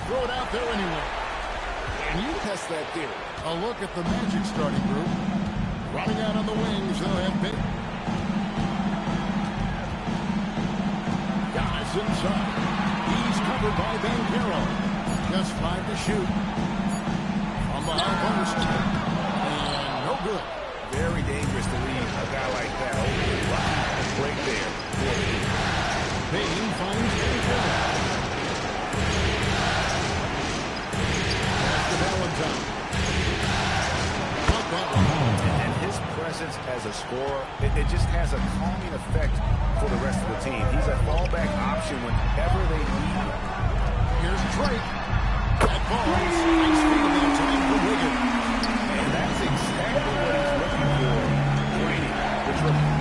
throw it out there anyway. And you test that theory. A look at the Magic starting group. Running out on the wings, they'll have big. Guys inside. He's covered by Bancaro. Just 5 to shoot. On the high post. And no good. Very dangerous to leave a guy like that. Right there. Payne finds Bancaro. Pass to Valentine. And his presence as a scorer, it just has a calming effect for the rest of the team. He's a fallback option whenever they need him. Here's Drake. That ball is nice field in time for Wiggins. And that's exactly what he's looking for. Brady, the triple.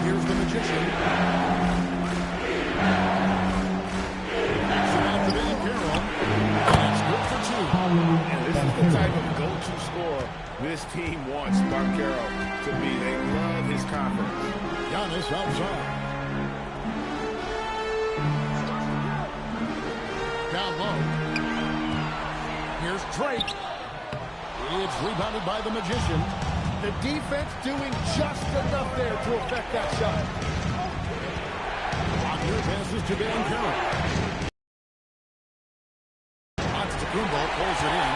Here's the Magician. Backs it out to Bancaro. That's good for 2. And this is the type of go-to scorer this team wants Bancaro to be. They love his confidence. Giannis outside. Down low. Here's Drake. It's rebounded by the Magician. The defense doing just enough there to affect that shot. Wagner passes to Bancaro. Kumbo pulls it in.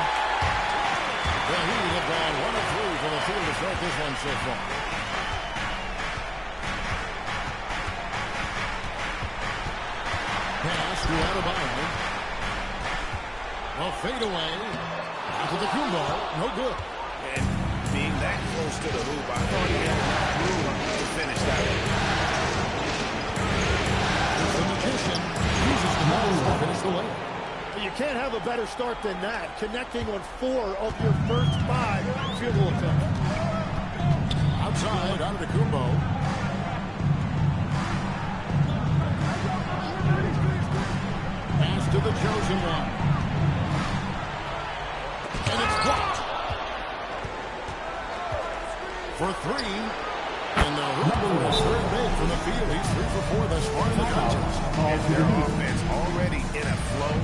The Heat have gone 1 of 3 from the field to start this one so far. Pass to Adebayo. A fadeaway. Into the Kumbo. No good. And being that close to the hoop, I thought he had enough room to finish that one. The Magician uses the nose to finish the layup. You can't have a better start than that, connecting on 4 of your first 5 field goal attempts. Outside, out of the Kumbo. Pass to the chosen one. And it's blocked. For 3. And the Hooper is third big from the field. He's 3 for 4 thus far in the contest. And their offense already in a flow.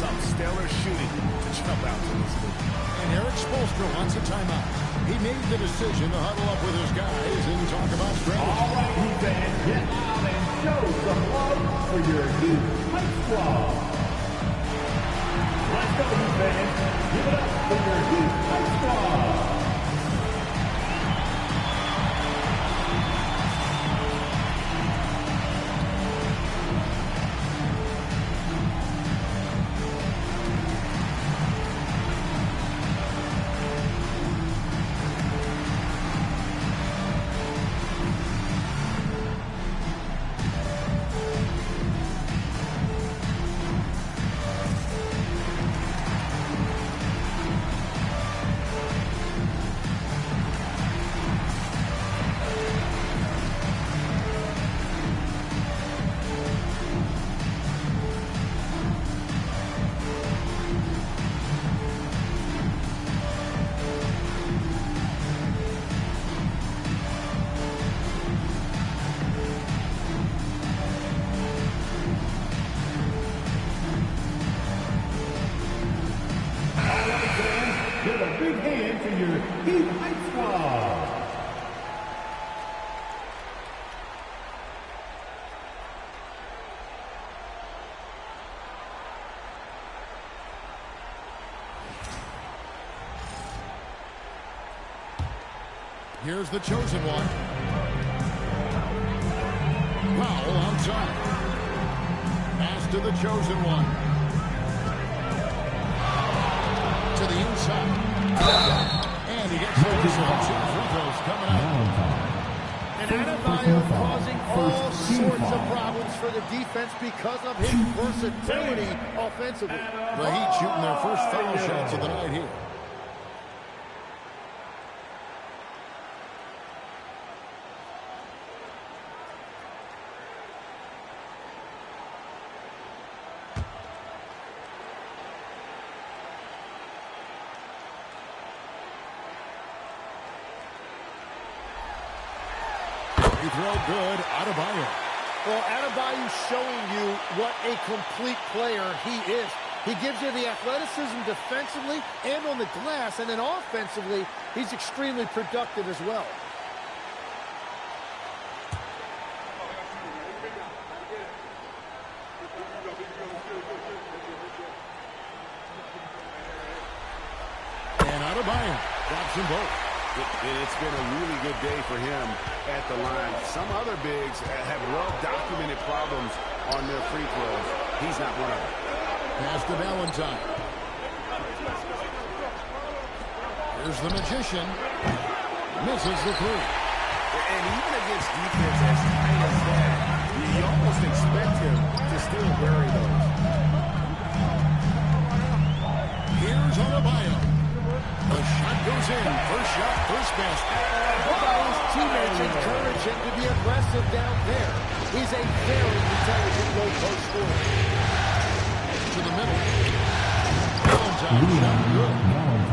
Some stellar shooting to jump out to this league. And Eric Spoelstra wants a timeout. He made the decision to huddle up with his guys and talk about strategy. All right, Heat fans, get out and show some love for your Heat Hype Squad. Let's go, Heat fans. Give it up for your Heat Hype Squad. big hand for your Heat Hype Squad. Here's the chosen one. Powell outside. Pass to the chosen one. To the inside. And he gets the whistle. Two free throws coming up. And Adebayo causing all sorts of problems for the defense because of his versatility offensively. The Heat shooting their first foul shots of the night here. Free throw good. Adebayo. Well, Adebayo's showing you what a complete player he is. He gives you the athleticism defensively and on the glass, and then offensively, he's extremely productive as well. And Adebayo drops them both. It's been a really good day for him at the line. Some other bigs have well-documented problems on their free throws. He's not one of them. Pass to Valentine. Here's the magician. Misses the three. And even against defense as tight as that, you almost expect him to still bury those. Here's Adebayo. The shot goes in. First shot, first basket. Adebayo's teammates encourage him to be aggressive down there. He's a very intelligent low-post scorer. To the middle. Valentine shot good.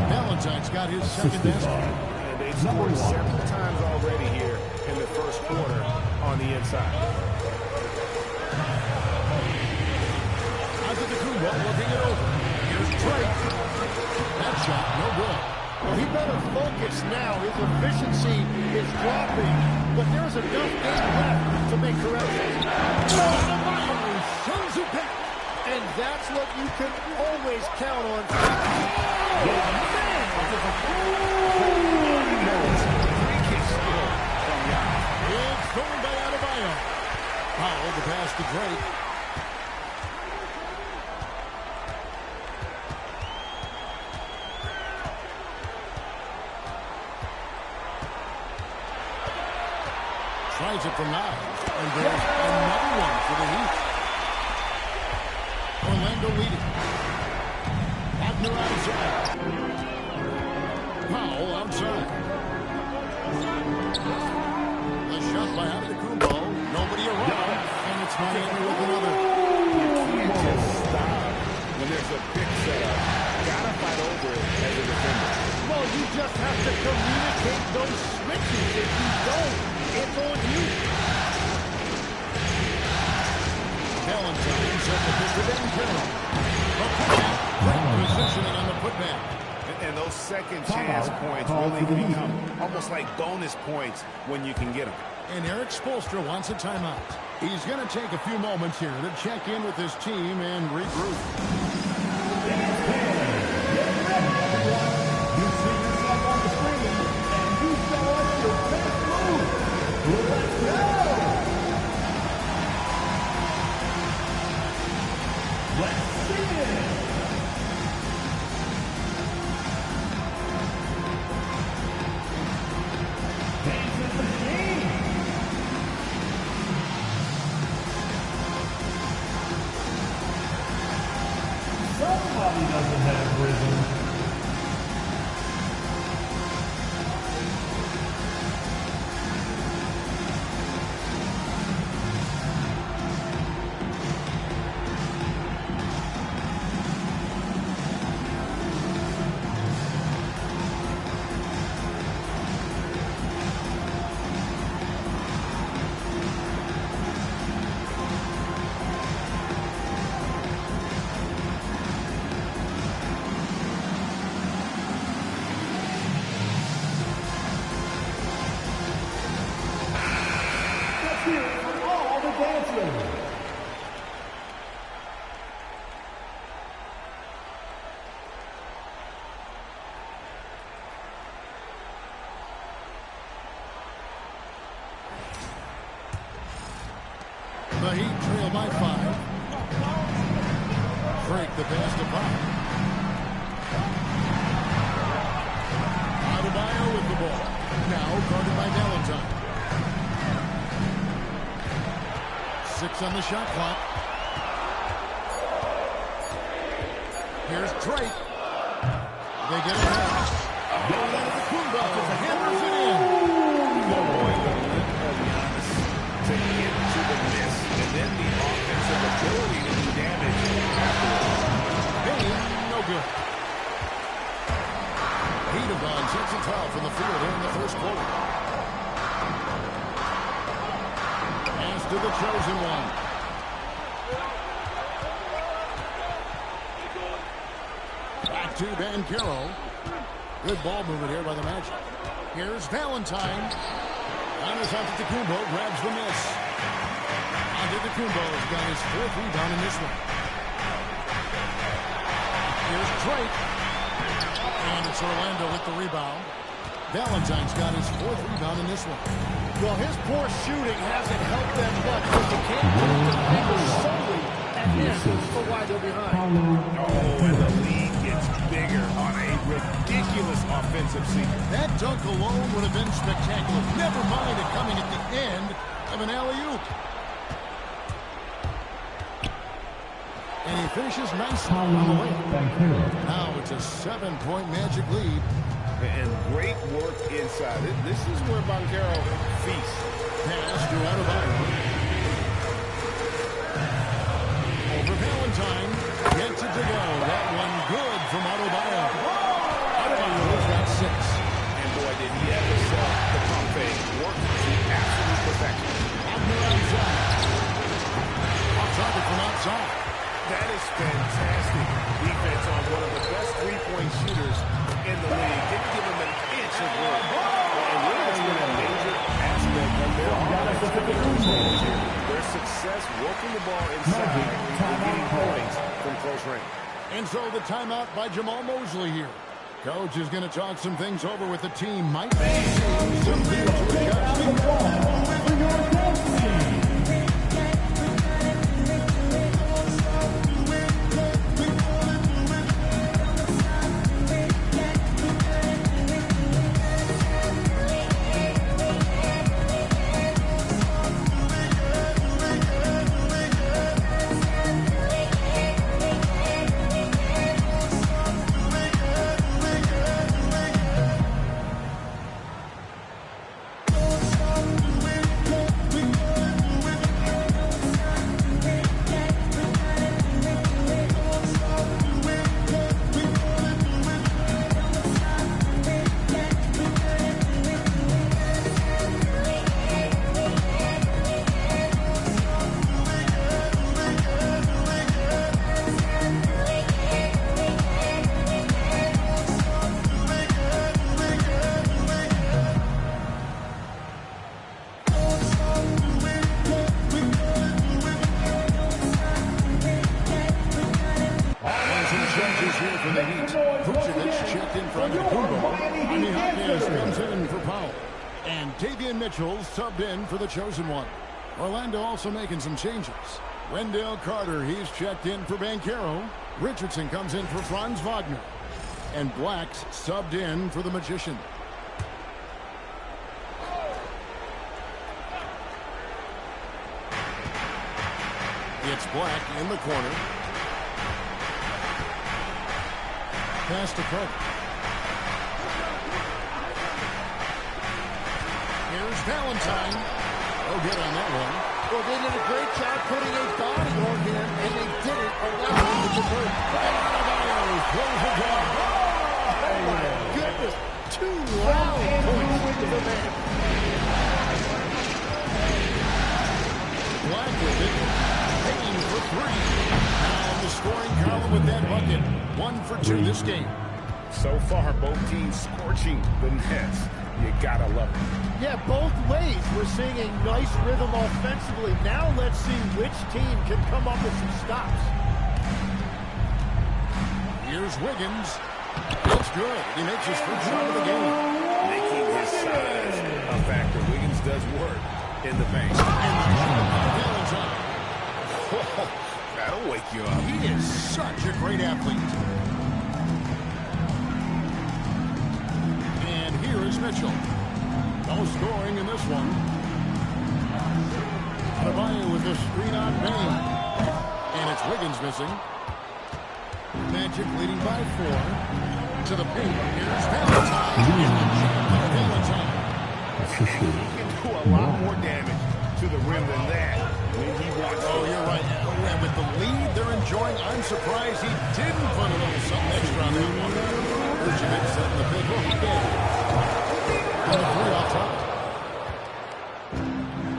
Valentine's got his second basket. And they've scored several times already here in the first quarter on the inside. Antetokounmpo looking it over. Here's Drake. That shot, no good. Well, he better focus now. His efficiency is dropping, but there's enough game left to make corrections. Adebayo shows it back. And that's what you can always count on. It's thrown by Adebayo. Foul, the pass to Drake. Tries it from nine. And there's another one for the Heat. Orlando leading. Wagner outside. Foul outside. The shot by Antetokounmpo. Nobody around. And it's Miami with another. You can't just stop when there's a pick set up. Gotta fight over it as a defender. Well, you just have to communicate those switches. If you don't, it's on you. Valentine set the pitch to Ben Carroll. Great positioning on the putback. And those second chance points really become almost like bonus points when you can get them. And Eric Spoelstra wants a timeout. He's going to take a few moments here to check in with his team and regroup. You see yourself on the screen, and you show us your best move. Let's go! Let's see it! This is the game! Somebody doesn't have rhythm. The Heat trail by 5. Break the pass to Pop. Adebayo with the ball. Now guarded by Valentine. 6 on the shot clock. Here's Drake. They get it out. Antetokounmpo hammers it in. To get to the miss, and then the offensive ability to do damage afterwards. Hey, no good. Heat have gone 6 of 12 from the field here in the first quarter. Pass to the chosen down. Back to Banchero. Good ball movement here by the Magic. Here's Valentine. Antetokounmpo grabs the miss. Antetokounmpo's got his 4th rebound in this one. Here's Drake. And it's Orlando with the rebound. Valentine's got his 4th rebound in this one. Well, his poor shooting hasn't helped them much, but they can't put the fingers solely at him for why they're behind. Oh, and the lead gets bigger on a ridiculous offensive sequence. That dunk alone would have been spectacular. Never mind it coming at the end of an alley-oop. And he finishes nicely on the way. Now it's a 7-point Magic lead. And great work inside. This is where Banchero feasts. Pass to Adebayo. Over Valentine. Gets it to go. That one good from Adebayo. Adebayo's got 6. And boy, did he ever sell the pump fake. Worked to absolute perfection. Wagner outside. Off target from outside. That is fantastic defense on one of the best three-point shooters in the league. Didn't give him an inch of room. And really, it's been a major aspect of their offense. Their success working the ball inside and getting points from close range. And so the timeout by Jamal Mosley here. Coach is going to talk some things over with the team. Might be some things to adjust. Subbed in for the chosen one. Orlando also making some changes. Wendell Carter, he's checked in for Banchero. Richardson comes in for Franz Wagner. And Black's subbed in for the Magician. It's Black in the corner. Pass to Carter. Here's Valentine. Oh, good on that one. Well, they did a great job putting a body on him, and they didn't allow him to convert. Adebayo throws it down. Oh, my goodness. 2 long points to the man. Black with it. Paying for 3. Now in the scoring column with that bucket. 1 for 2 this game. So far, both teams scorching the Nets. You gotta love it. Yeah, both ways. We're seeing a nice rhythm offensively. Now let's see which team can come up with some stops. Here's Wiggins. That's good. He makes his first shot of the game. Making his size a factor. Wiggins does work in the paint. That'll wake you up. He is such a great athlete. Here is Mitchell. No scoring in this one. Adebayo with the screen on Bain. And it's Wiggins missing. Magic leading by 4. To the paint. Here's Valentine. Valentine. He can do a lot more damage to the rim than that when he wants to. Oh, you're right. And with the lead they're enjoying, I'm surprised he didn't put a little something extra on that one. Urgent setting the big hook again. And the 3 off top.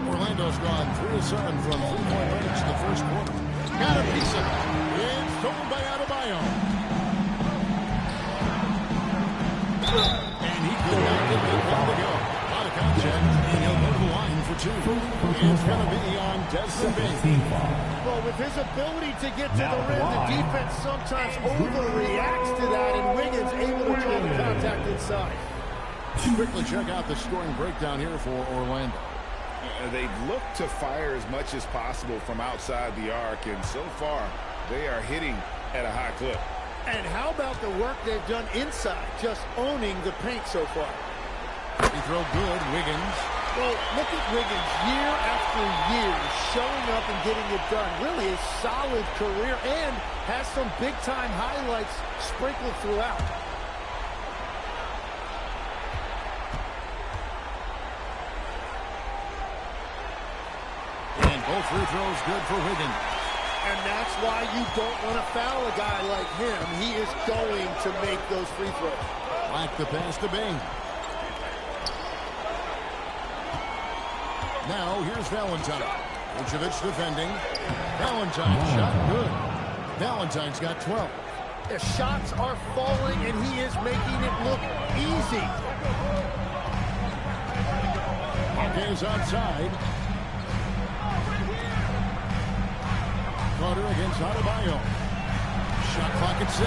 Orlando's gone 3 of 7 from three-point range in the first quarter. Got a piece of it. It's stolen by Adebayo. And he could not get it. One to go. A lot of contact, and he'll go to the line for 2. It's going to be on Desmond Bain. Well, with his ability to get to the rim, the defense sometimes overreacts to that, and Wiggins able to draw the contact inside. Quickly check out the scoring breakdown here for Orlando. They look to fire as much as possible from outside the arc, and so far they are hitting at a high clip. And how about the work they've done inside, just owning the paint so far? He throw good, Wiggins. Well, look at Wiggins year after year showing up and getting it done. Really a solid career and has some big-time highlights sprinkled throughout. And both free throws good for Wiggins. And that's why you don't want to foul a guy like him. He is going to make those free throws. Like the pass to Bain. Now here's Valentine. Vucevic defending. Valentine shot good. Valentine's got 12. The shots are falling, and he is making it look easy. Hawkins outside. Carter against Adebayo. Shot clock at 6.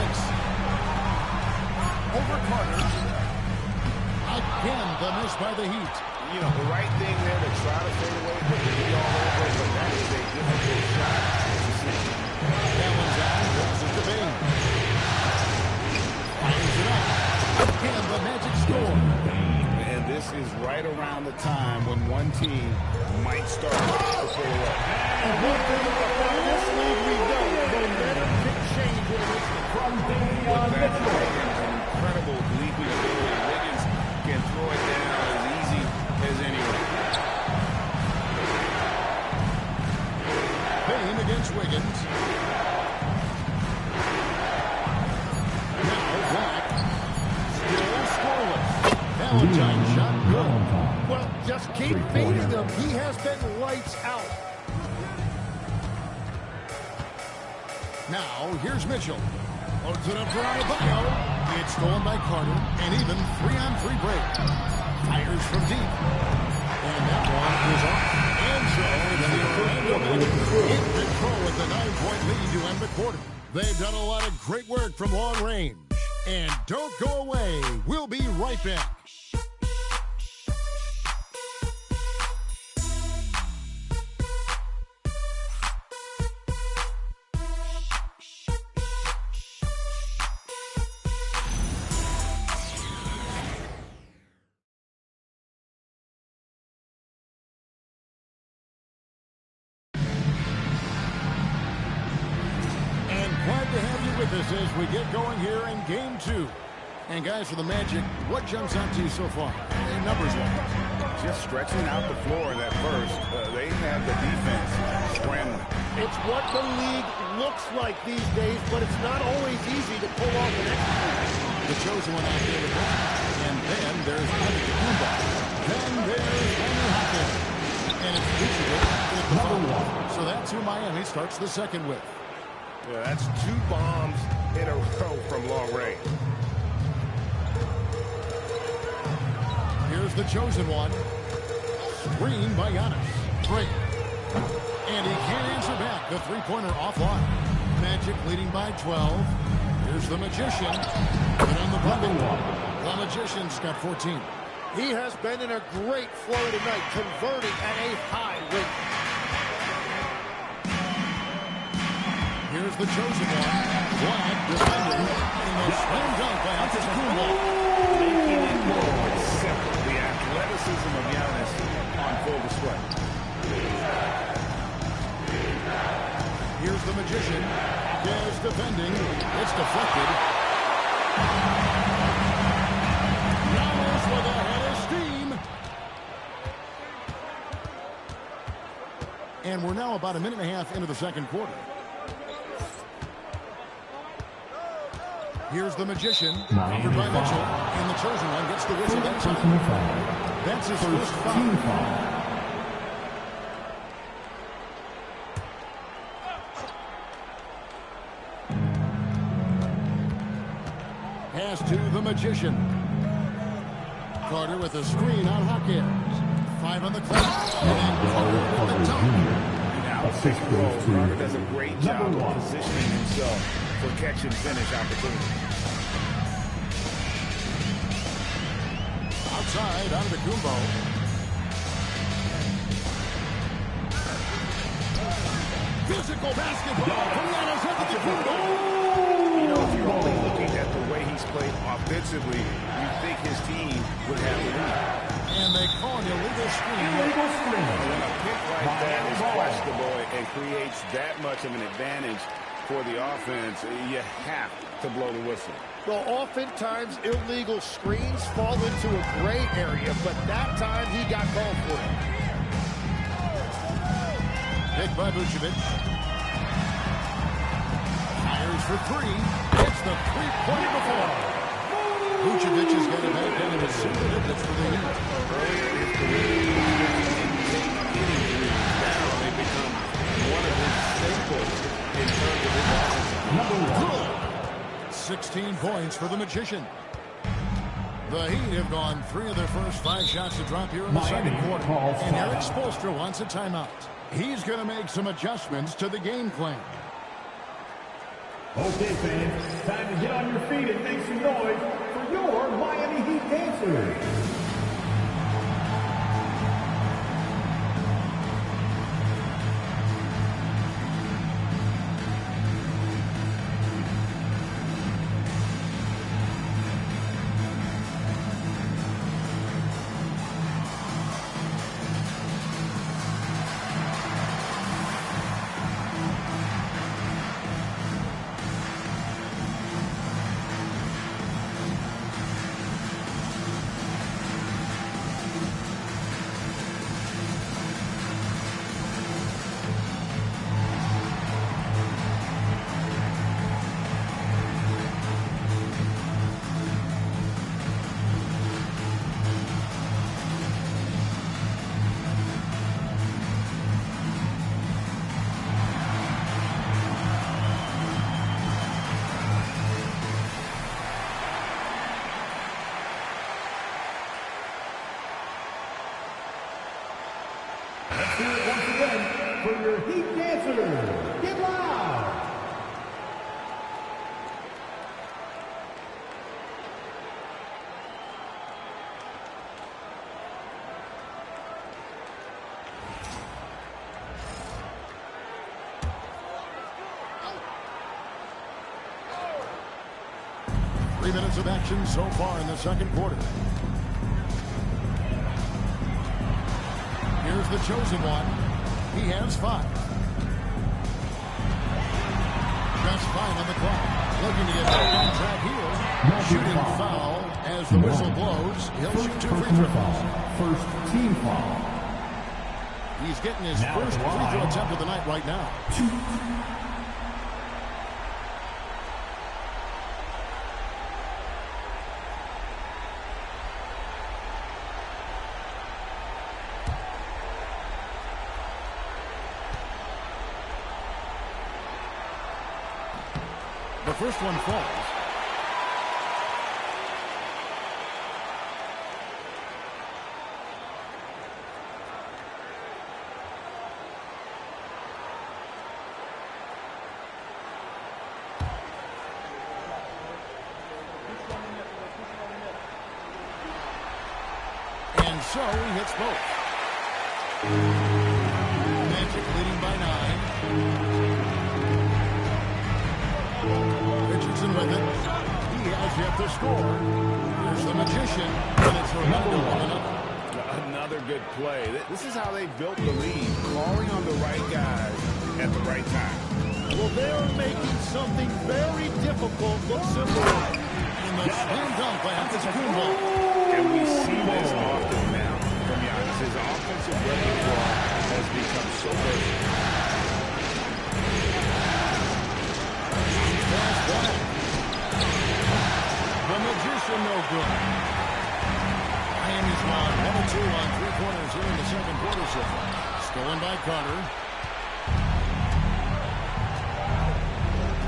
Over Carter. Again, the miss by the Heat. You know, the right thing there to try to fade away, put the heat all over, but that is a difficult shot to see. Valentine passes to Bain. Fires it up. Again, the Magic score. And this is right around the time when one team might start to pull away. And one thing about this league we know, momentum can change in an instant. With that an incredible leaping ability, Wiggins can throw it down as easy as anyone. Bain against Wiggins. Now Black. Still scoreless. Valentine shot good. Well, just keep feeding him. He has been lights out. Now here's Mitchell. Loads it up for Adebayo. It's stolen by Carter. And even 3-on-3 break. Fires from deep. And that one is off. And so the Orlando Magic in control with the 9-point lead to end the quarter. They've done a lot of great work from long range. And don't go away. We'll be right back. As we get going here in game 2. And guys, for the Magic, what jumps out to you so far? Numbers-wise. Just stretching out the floor in that first. They have the defense scrambling. It's what the league looks like these days, but it's not always easy to pull off an execute. The chosen one out there to play. And then there's Adebayo. Then there's Orl Mia. And it's Vucevic with the follow. So that's who Miami starts the second with. Yeah, that's 2 bombs in a row from long range. Here's the chosen one. Screen by Giannis. Great. And he can't answer back. The three-pointer offline. Magic leading by 12. Here's the Magician. And on the bucket, the Magician's got 14. He has been in a great flow tonight, converting at a high rate. Here's the chosen one. Black defending in the slam dunk by Antetokounmpo. Making it more simple. The athleticism of Giannis on full display. Here's the Magician. Is defending. It's deflected. Giannis with a head of steam. And we're now about a minute and a half into the second quarter. Here's the Magician, covered by Mitchell, and the chosen one gets the whistle that time. That's his first foul. pass to the Magician. Carter with a screen on Hawkins. 5 on the clock. And Carter with the dunk. Now, pick and roll. Carter does a great job of positioning himself for catch and finish opportunity. Outside, Antetokounmpo. Physical basketball from Giannis Antetokounmpo. You know, if you're only looking at the way he's played offensively, you think his team would have the lead. And they call an illegal screen. Illegal screen. When a pick like that is questionable and creates that much of an advantage for the offense, you have to blow the whistle. Well, oftentimes illegal screens fall into a gray area, but that time he got called for it. Pick by Vucevic. Fires for 3. It's the three-point before. Vucevic has got it back into the single digits for the Heat. Earlier in his career, he didn't take any threes. Now they become one of his staples in terms of his offensive. 16 points for the Magician. The Heat have gone 3 of their first 5 shots to drop here in the second quarter. And Eric Spoelstra wants a timeout. He's going to make some adjustments to the game plan. Okay, fans, time to get on your feet and make some noise for your Miami Heat dancers. Let's hear it once again for your Heat dancers. Get loud! 3 minutes of action so far in the second quarter. Here's the chosen one. He has 5. Just 5 on the clock. Looking to get back on track here. Shooting foul as the whistle blows. He'll shoot 2 free throws. First team foul. He's getting his first free throw attempt of the night right now. The first one falls. And so he hits both. Magic leading by 9. With it. He has yet to score. Here's the Magician, and it's Orlando with Another good play. This is how they built the lead, calling on the right guys at the right time. Well, they're making something very difficult look simple. In the slam dunk by Antetokounmpo. And we see this often now from Giannis. His offensive repertoire has become so versatile. The Magician no good. Miami's won 1-2 on 3 corners here in the second quarter so far. Stolen by Carter.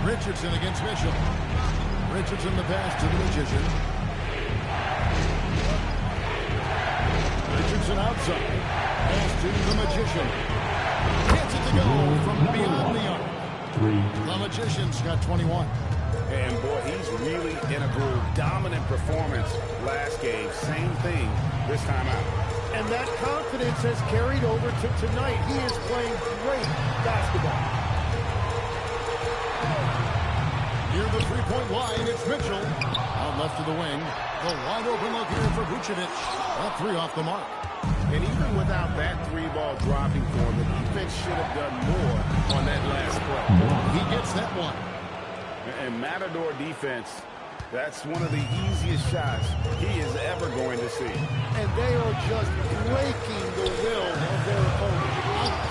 Richardson against Mitchell. Richardson the pass to the Magician. Richardson outside. Pass to the Magician. Gets it to go from beyond the arc. The Magician's got 21. And boy, he's really in a groove. Dominant performance last game. Same thing this time out. And that confidence has carried over to tonight. He is playing great basketball. Near the three-point line, it's Mitchell. Out left to the wing. The wide open look here for Vucevic. That three off the mark. And even without that three-ball dropping for him, the defense should have done more on that last play. He gets that one. And Matador defense, that's one of the easiest shots he is ever going to see. And they are just breaking the will of their opponent.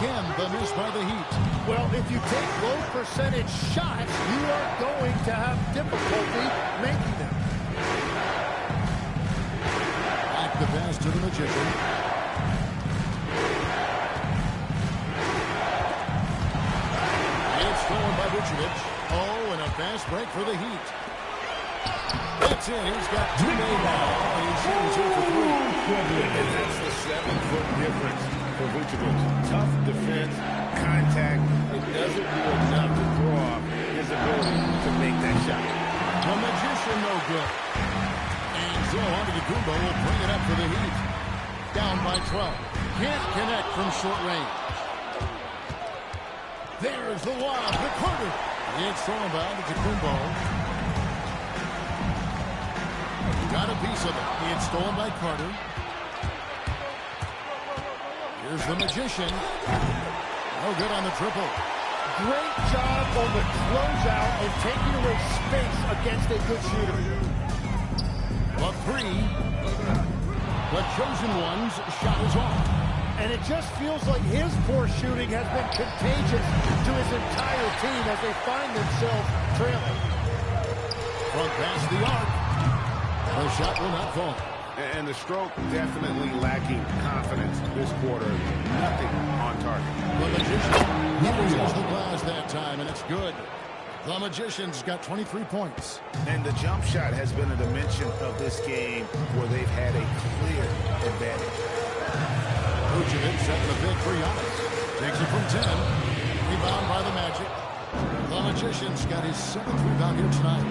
Again, the miss by the Heat. Well, if you take low percentage shots, you are going to have difficulty making them. Back the pass to the Magician. It's stolen by Vucevic. Oh, and a fast break for the Heat. That's it. He's got 2 made now. He's shooting 2 for 3. And that's the 7-foot difference for Vucevic. Tough defense, contact. It doesn't do enough to throw off his ability to make that shot. The Magician no good. And so Antetokounmpo will bring it up for the Heat. Down by 12. Can't connect from short range. There's the lob to Carter. It's thrown by Antetokounmpo. Got a piece of it. It's stolen by Carter. Here's the Magician. No good on the triple. Great job on the closeout and taking away space against a good shooter. A three. The chosen one's shot is off. And it just feels like his poor shooting has been contagious to his entire team as they find themselves trailing. From past the arc. The shot will not fall. And the stroke definitely lacking confidence this quarter. Nothing on target. The Magician uses the glass that time, and it's good. The Magician's got 23 points. And the jump shot has been a dimension of this game where they've had a clear advantage. Vucevic setting the pick for Giannis. Takes it from 10. Rebound by the Magic. The Magician's got his 7th rebound here tonight.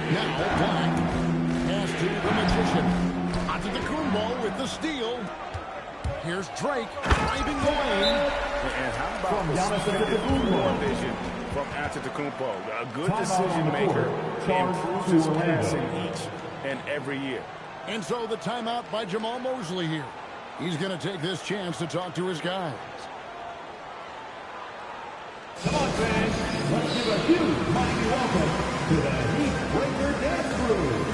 Now Black. Pass to the Magician. Antetokounmpo with the steal. Here's Drake driving the lane. And how about the suspended floor vision from Antetokounmpo? A good decision maker. Improves his passing each and every year. And so the timeout by Jamal Mosley here. He's going to take this chance to talk to his guys. Come on, fans. Let's give a huge mighty welcome to the Heat Breaker Dance Crew.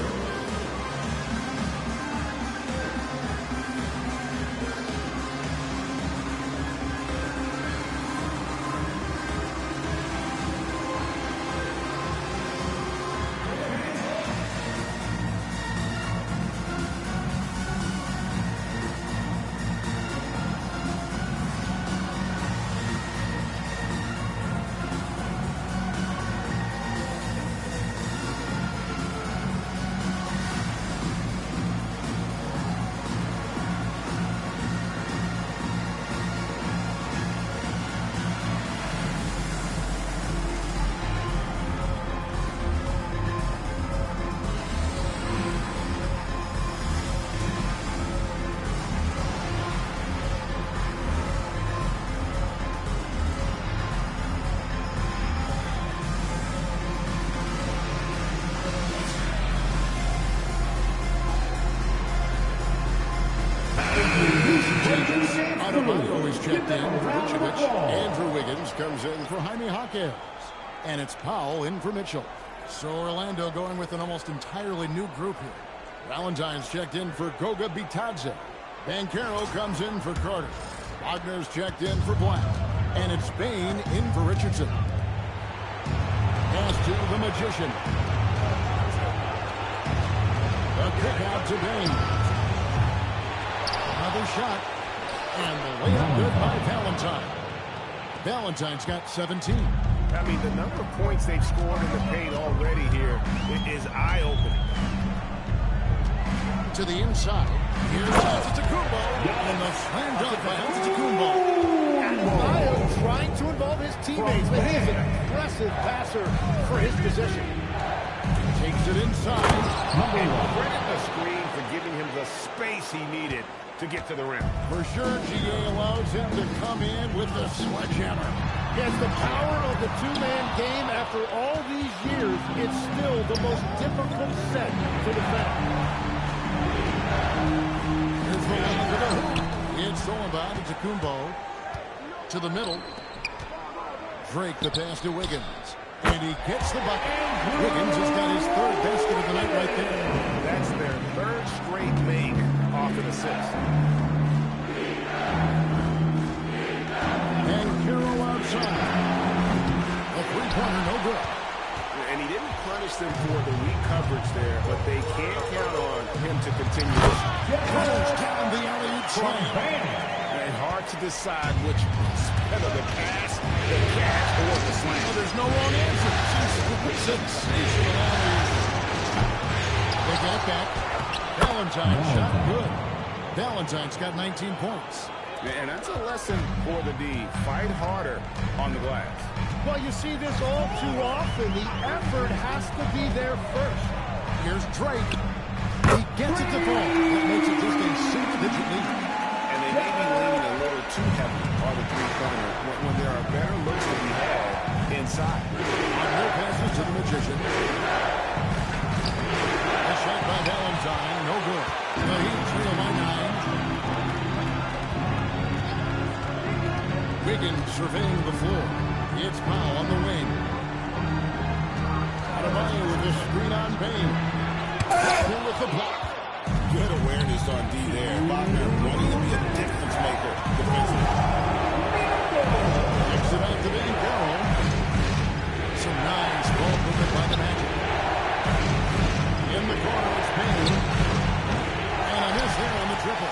Checked in for Vucevic. Andrew Wiggins comes in for Jaime Jaquez. And it's Powell in for Mitchell. So Orlando going with an almost entirely new group here. Valentine's checked in for Goga Bitadze. Banchero comes in for Carter. Wagner's checked in for Black. And it's Bain in for Richardson. Pass to the Magician. The kick out to Bain. Another shot. And the layup good by Valentine. Valentine's got 17. I mean, the number of points they've scored in the paint already here is eye-opening. To the inside. Here's Antetokounmpo. And the slam dunk by Antetokounmpo. Adebayo trying to involve his teammates, but he is an aggressive passer for his position. Takes it inside. And credit the screen for giving him the space he needed to get to the rim. For sure, GA allows him to come in with the sledgehammer. Yes, the power of the two-man game after all these years, it's still the most difficult set to defend. Here's the one to the hoop. It's stolen by Antetokounmpo. To the middle. Drake the pass to Wiggins. And he gets the bucket. Wiggins has got his third basket of the night right there. That's their third straight make off an assist. And Carroll outside. A three-pointer, no good. And he didn't punish them for the weak coverage there, but they can't count on him to continue this. Throws down the alley-oop slam. And hard to decide which is better, the pass, the catch, or the slam. Well, there's no wrong answer. Sensational alley-oop. They get it back. Valentine shot good. Valentine's got 19 points. And that's a lesson for the D. Fight harder on the glass. Well, you see this all too often. The effort has to be there first. Here's Drake. He gets it to fall. That makes it just a single-digit lead. And they may be leaning a little too heavy on the three-pointer when there are better looks to be had inside. No passes to the Magician. A shot by Valentine. No good. The Heat trail by 9. Wiggins surveying the floor. It's Powell on the wing. Adebayo with the screen on Bain. With the block. Good awareness on D there. Wagner wanting to be a difference maker defensively. Kicks it out to Van Carroll. Some nice ball movement by the Magic. In the corner, it's Bain. And a miss there on the triple.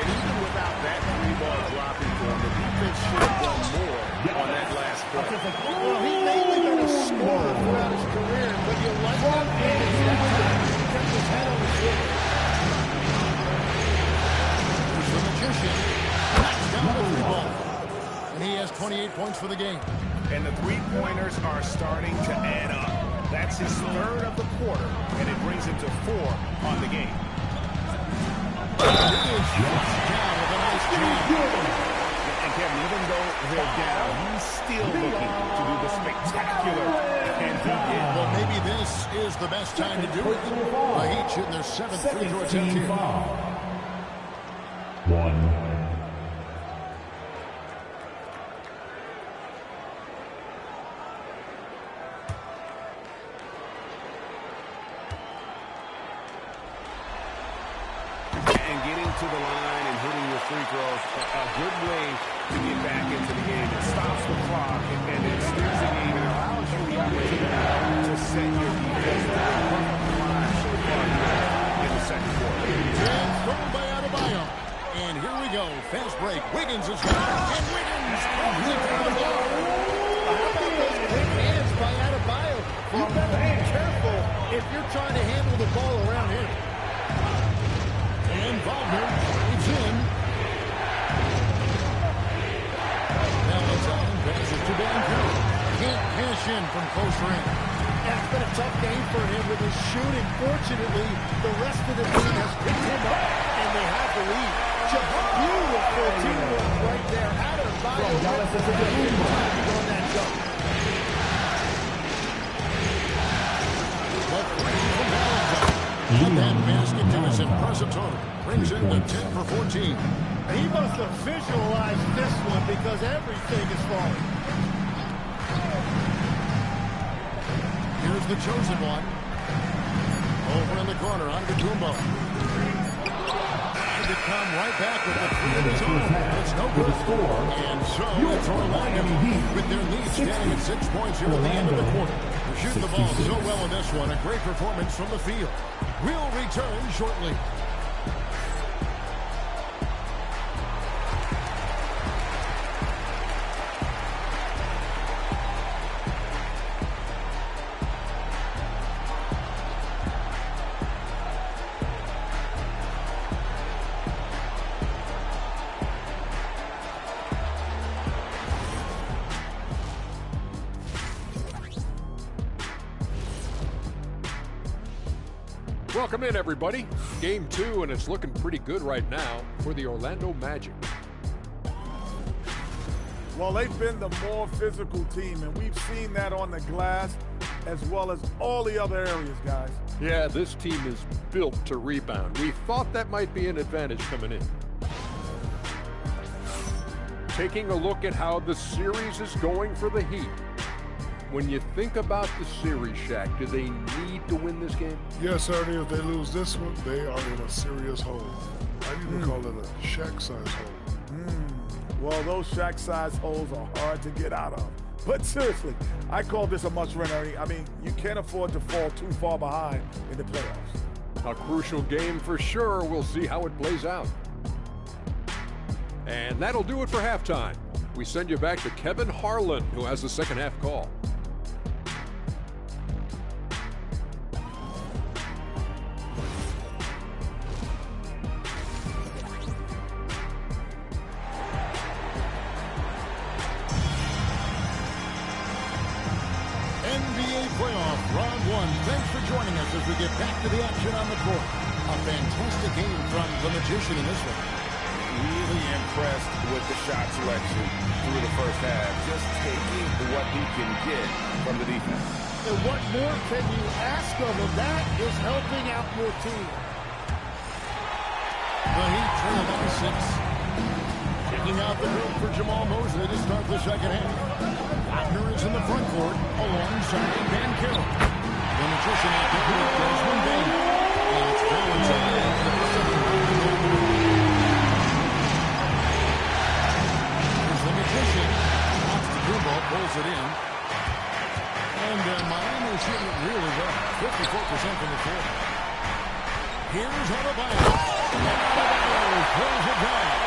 And even without that three-ball dropping for him, the defense should have done more on that last play. Well, he mainly been a scorer throughout his career, but you like that finish. That time he kept his head on the swivel. Here's the Magician. Knocks down the three ball. And he has 28 points for the game. And the three-pointers are starting to add up. That's his third of the quarter, and it brings him to 4 on the game. Down with a nice jam. And Kevin, even though they're down, he's still looking to do the spectacular. And he did. Well, maybe this is the best time to do it. The Heat shooting their 7th free throw attempt here. 1. To the line and hitting your free throws, a good way to get back into the game. It stops the clock and it steers the game and allows you the opportunity to set your defense line so far in the second quarter. And thrown by Adebayo. And here we go. Fast break. Wiggins is got it. And Wiggins complete on the ball. How about those quick hands by Adebayo? You better be careful if you're trying to handle the ball around him. And Wagner trades in. Valentine passes to Van Carroll. Can't cash in from close range. And it's been a tough game for him with his shooting. Fortunately, the rest of the team has picked him up, and they have the lead. Just beautiful teamwork right there. Adebayo on that jump. But three from Valentine. And that basket to his impressive total. Brings in the 10 for 14. He must have visualized this one because everything is falling. Here's the chosen one. Over in the corner, Antetokounmpo. And to come right back with the three of his own. It's no good. And so it's Orlando with their lead standing at 6 points here at the end of the quarter. They're shooting the ball so well in this one. A great performance from the field. We'll return shortly. Welcome in, everybody. Game 2, and it's looking pretty good right now for the Orlando Magic. Well, they've been the more physical team, and we've seen that on the glass as well as all the other areas, guys. Yeah, this team is built to rebound. We thought that might be an advantage coming in. Taking a look at how the series is going for the Heat. When you think about the series, Shaq, do they need to win this game? Yes, Ernie, if they lose this one, they are in a serious hole. I even call it a Shaq-size hole. Well, those Shaq-size holes are hard to get out of. But seriously, I call this a must-win, Ernie. I mean, you can't afford to fall too far behind in the playoffs. A crucial game for sure. We'll see how it plays out. And that'll do it for halftime. We send you back to Kevin Harlan, who has the second half call. NBA playoff round 1. Thanks for joining us as we get back to the action on the court. A fantastic game from the Magician in this one. Really impressed with the shot selection through the first half. Just taking what he can get from the defense. And what more can you ask of him? That is helping out your team. The Heat trail by 6. Checking out the group for Jamal Mosley to start the second half. Wagner is in the front court alongside Van Carroll. The Magician at the group, Desmond Bain. And it's Collins on the end for the second half. Here's the Magician. Drops the blue ball, pulls it in. And Miami is shooting it really well. 54% from the floor. Here's Adebayo. And Adebayo pulls it down.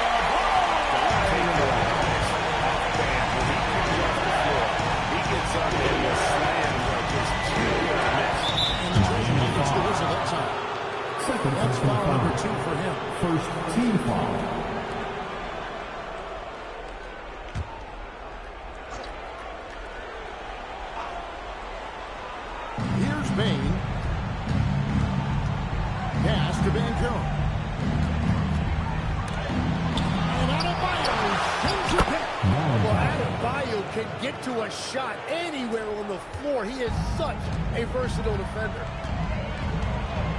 He gets up and the slam just And the Trojan gets the whistle that time. That's foul number 2 for him. First team foul. Here's Bain. Pass to Van Carroll. And Adebayo sends it back. Well, Adebayo can get to a shot anywhere on the floor. He is such a versatile defender.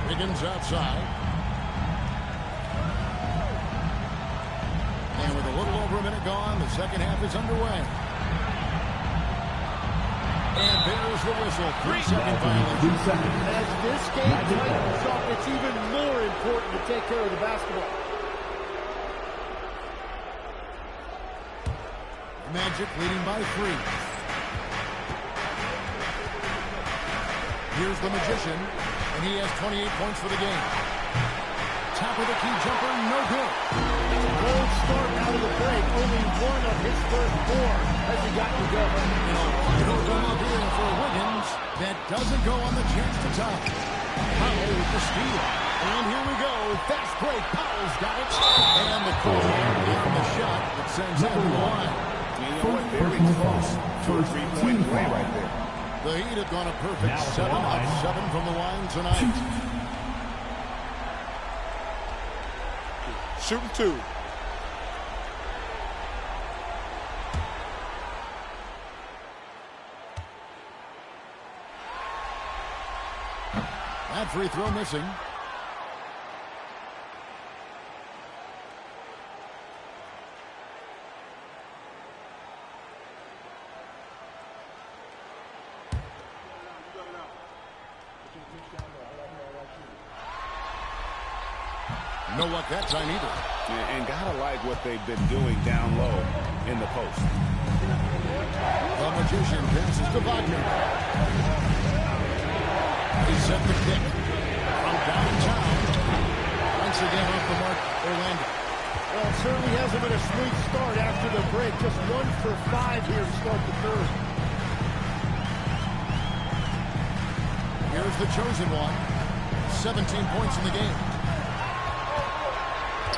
Higgins outside. And with a little over a minute gone, the second half is underway. And there's the whistle. 3-second violation. 3 seconds. As this game tightens up, it's even more important to take care of the basketball. Magic leading by 3. Here's the Magician, and he has 28 points for the game. Top of the key jumper, no good. Cold start out of the break. Only one of his first 4 has he gotten to go. It'll come up here for Wiggins. That doesn't go on the chance to tie. Powell with the steal. And here we go. Fast break. Powell's got it. And the corner in the shot that sends him to the line. You know what? Very close to a three-point play right there. The Heat have gone a perfect 7 of 7 from the line tonight. Shooting 2. That free throw missing. No luck that time either. And gotta like what they've been doing down low in the post. The Magician passes to Wagner. He set the kick from downtown. Once again off the mark, Orlando. Well, it certainly hasn't been a smooth start after the break. Just 1 for 5 here to start the third. Here's the chosen one. 17 points in the game.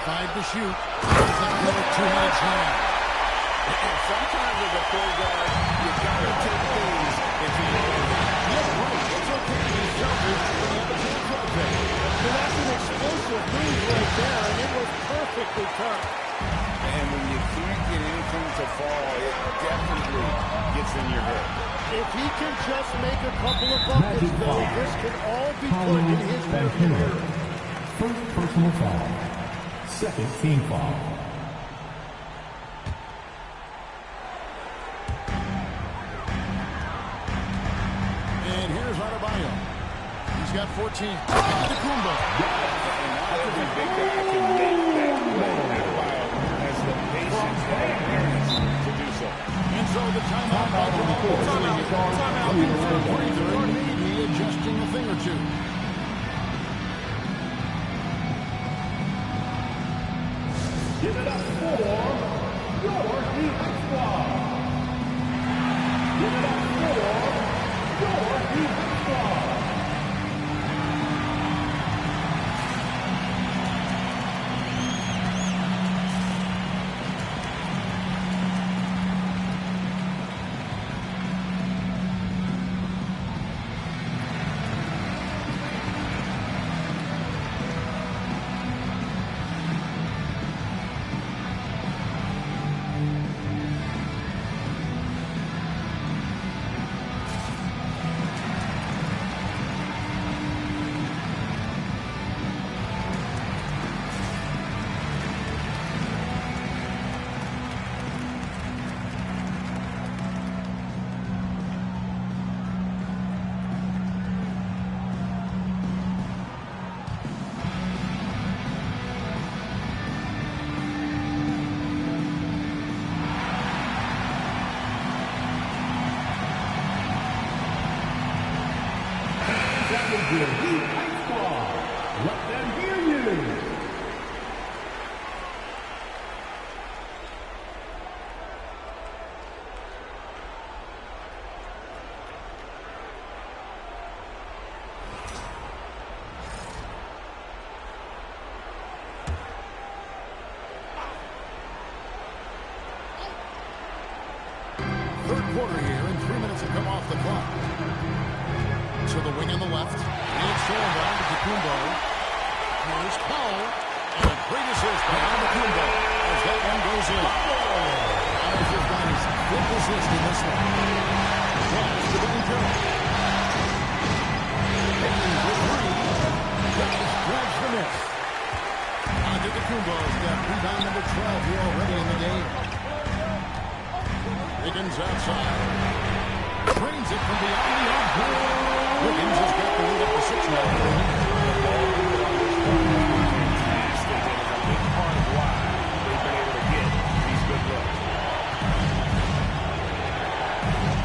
5 to shoot. Another 2 minutes now. And sometimes as a point guard, you gotta take things into your own hands. Yeah, right. It's okay to be selfish when you have a chance like that. there, and it was perfectly turned. And when you can't get anything to fall, it definitely gets in your head. If he can just make a couple of buckets, though, this can all be put in his rearview mirror. First personal foul. Second team foul. And here's Adebayo. He's got 14. Antetokounmpo. And not every big guy can make that play. Adebayo has the patience and awareness to do so. And so the timeout by Jamal Mosley. Looking for a breather and maybe adjusting a thing or two. Give it up for your Heat Squad. Give it up for your Heat Squad. Your Heat Squad. Let them hear you. Third quarter here, and 3 minutes have come off the clock. To the wing on the left. It's thrown down to Antetokounmpo. Here's Powell. And a great assist by Antetokounmpo as that one goes in. Powell's just got his fifth assist in this one. Pass to Bankero. Higgins with three. Giannis grabs the miss. Antetokounmpo's got rebound number 12 here already in the game. Higgins outside. Drains it from beyond the arc. Higgins has got the lead up to 6 now. Fantastic. And it's a big part of why they've been able to get these good looks.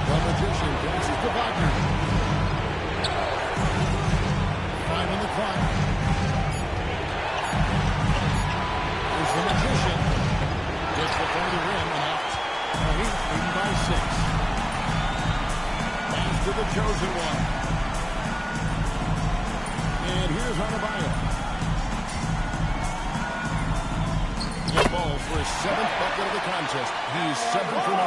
The Magician passes to Wagner. 5 on the clock. Here's the Magician. Gets before the rim and out. Now he's leading by 6. Pass to the chosen one. And here's Adebayo. The ball for his 7th bucket of the contest. He's 7 for 9.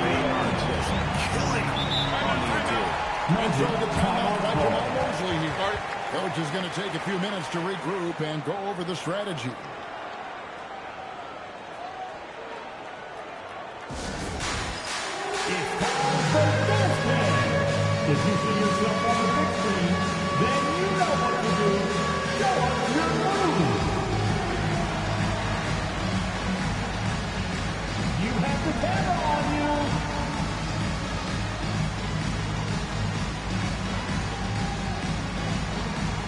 They are just killing on the interior. And so the timeout by Jamal Mosley here. Coach is going to take a few minutes to regroup and go over the strategy. It's time for this man. If you see yourself on the big screen, then you know what to do. Show us your move. You have the camera on you.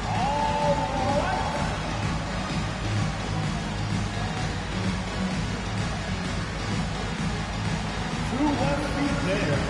All right. Who wants to be there?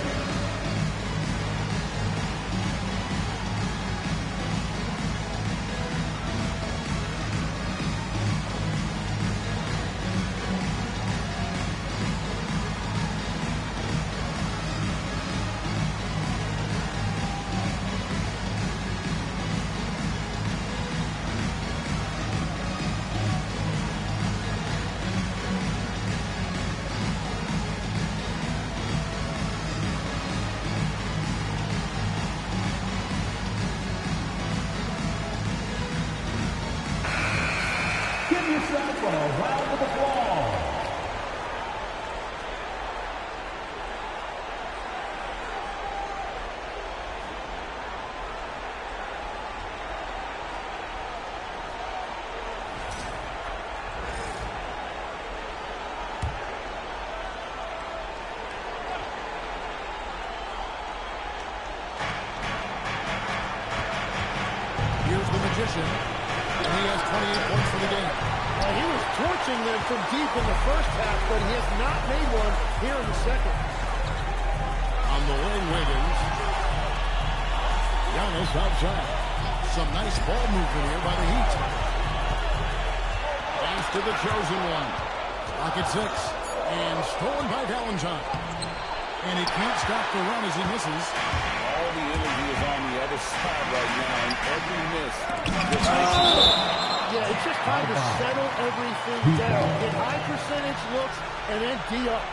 magician, and he has 28 points for the game. He was torching them from deep in the first half, but he has not made one here in the second. On the wing, Wiggins. Giannis outside. Some nice ball movement here by the Heat. Pass to the chosen one. Clock at 6. And stolen by Valentine. And he can't stop the run as he misses. All the energy is on the other side right now, and every miss just makes it. Yeah, it's just time to settle everything down. Get high percentage looks and then D up.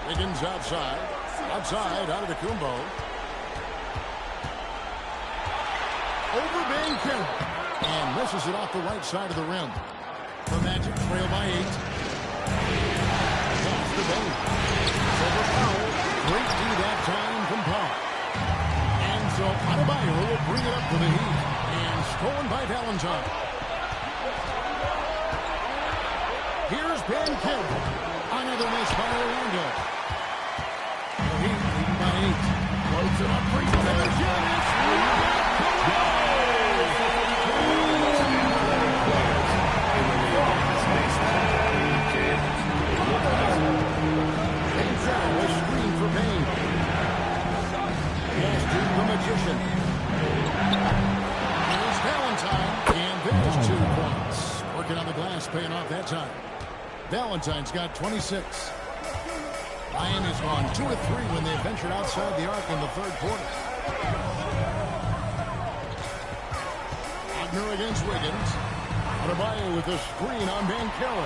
Wiggins outside. Outside, out of the Kumbo. Over Banchero. And misses it off the right side of the rim. The Magic trail by 8. Pass to Bane. Over Powell. Great D that time from Powell. And so Adebayo will bring it up for the Heat. And stolen by Valentine. Here's Banchero. Another miss by Orlando. The Heat leading by 8. Floats it up for Giannis. A screen for Bane. Pass to the magician. Here's Valentine. And there's 2 points. Working on the glass, paying off that time. Valentine's got 26. Miami's gone 2 of 3 when they ventured outside the arc in the third quarter. Wagner against Wiggins. Adebayo with a screen on Banchero.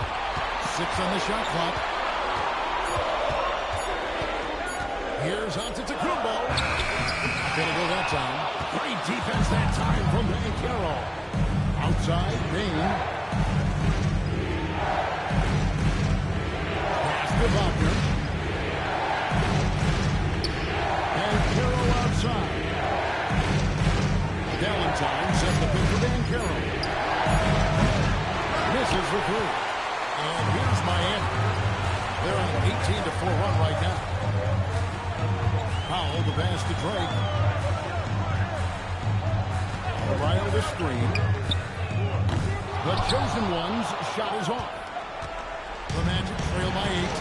6 on the shot clock. Here's Antetokounmpo. Gonna go that time. Great defense that time from Banchero. Outside, Bane. Pass to Wagner. Banchero outside. Valentine sets the pick for Banchero. Misses for 3. And here's Miami. They're on an 18-4 run right now. Powell, the pass to Drake. Ryle the screen. The chosen one's shot is off. The Magic trail by 8.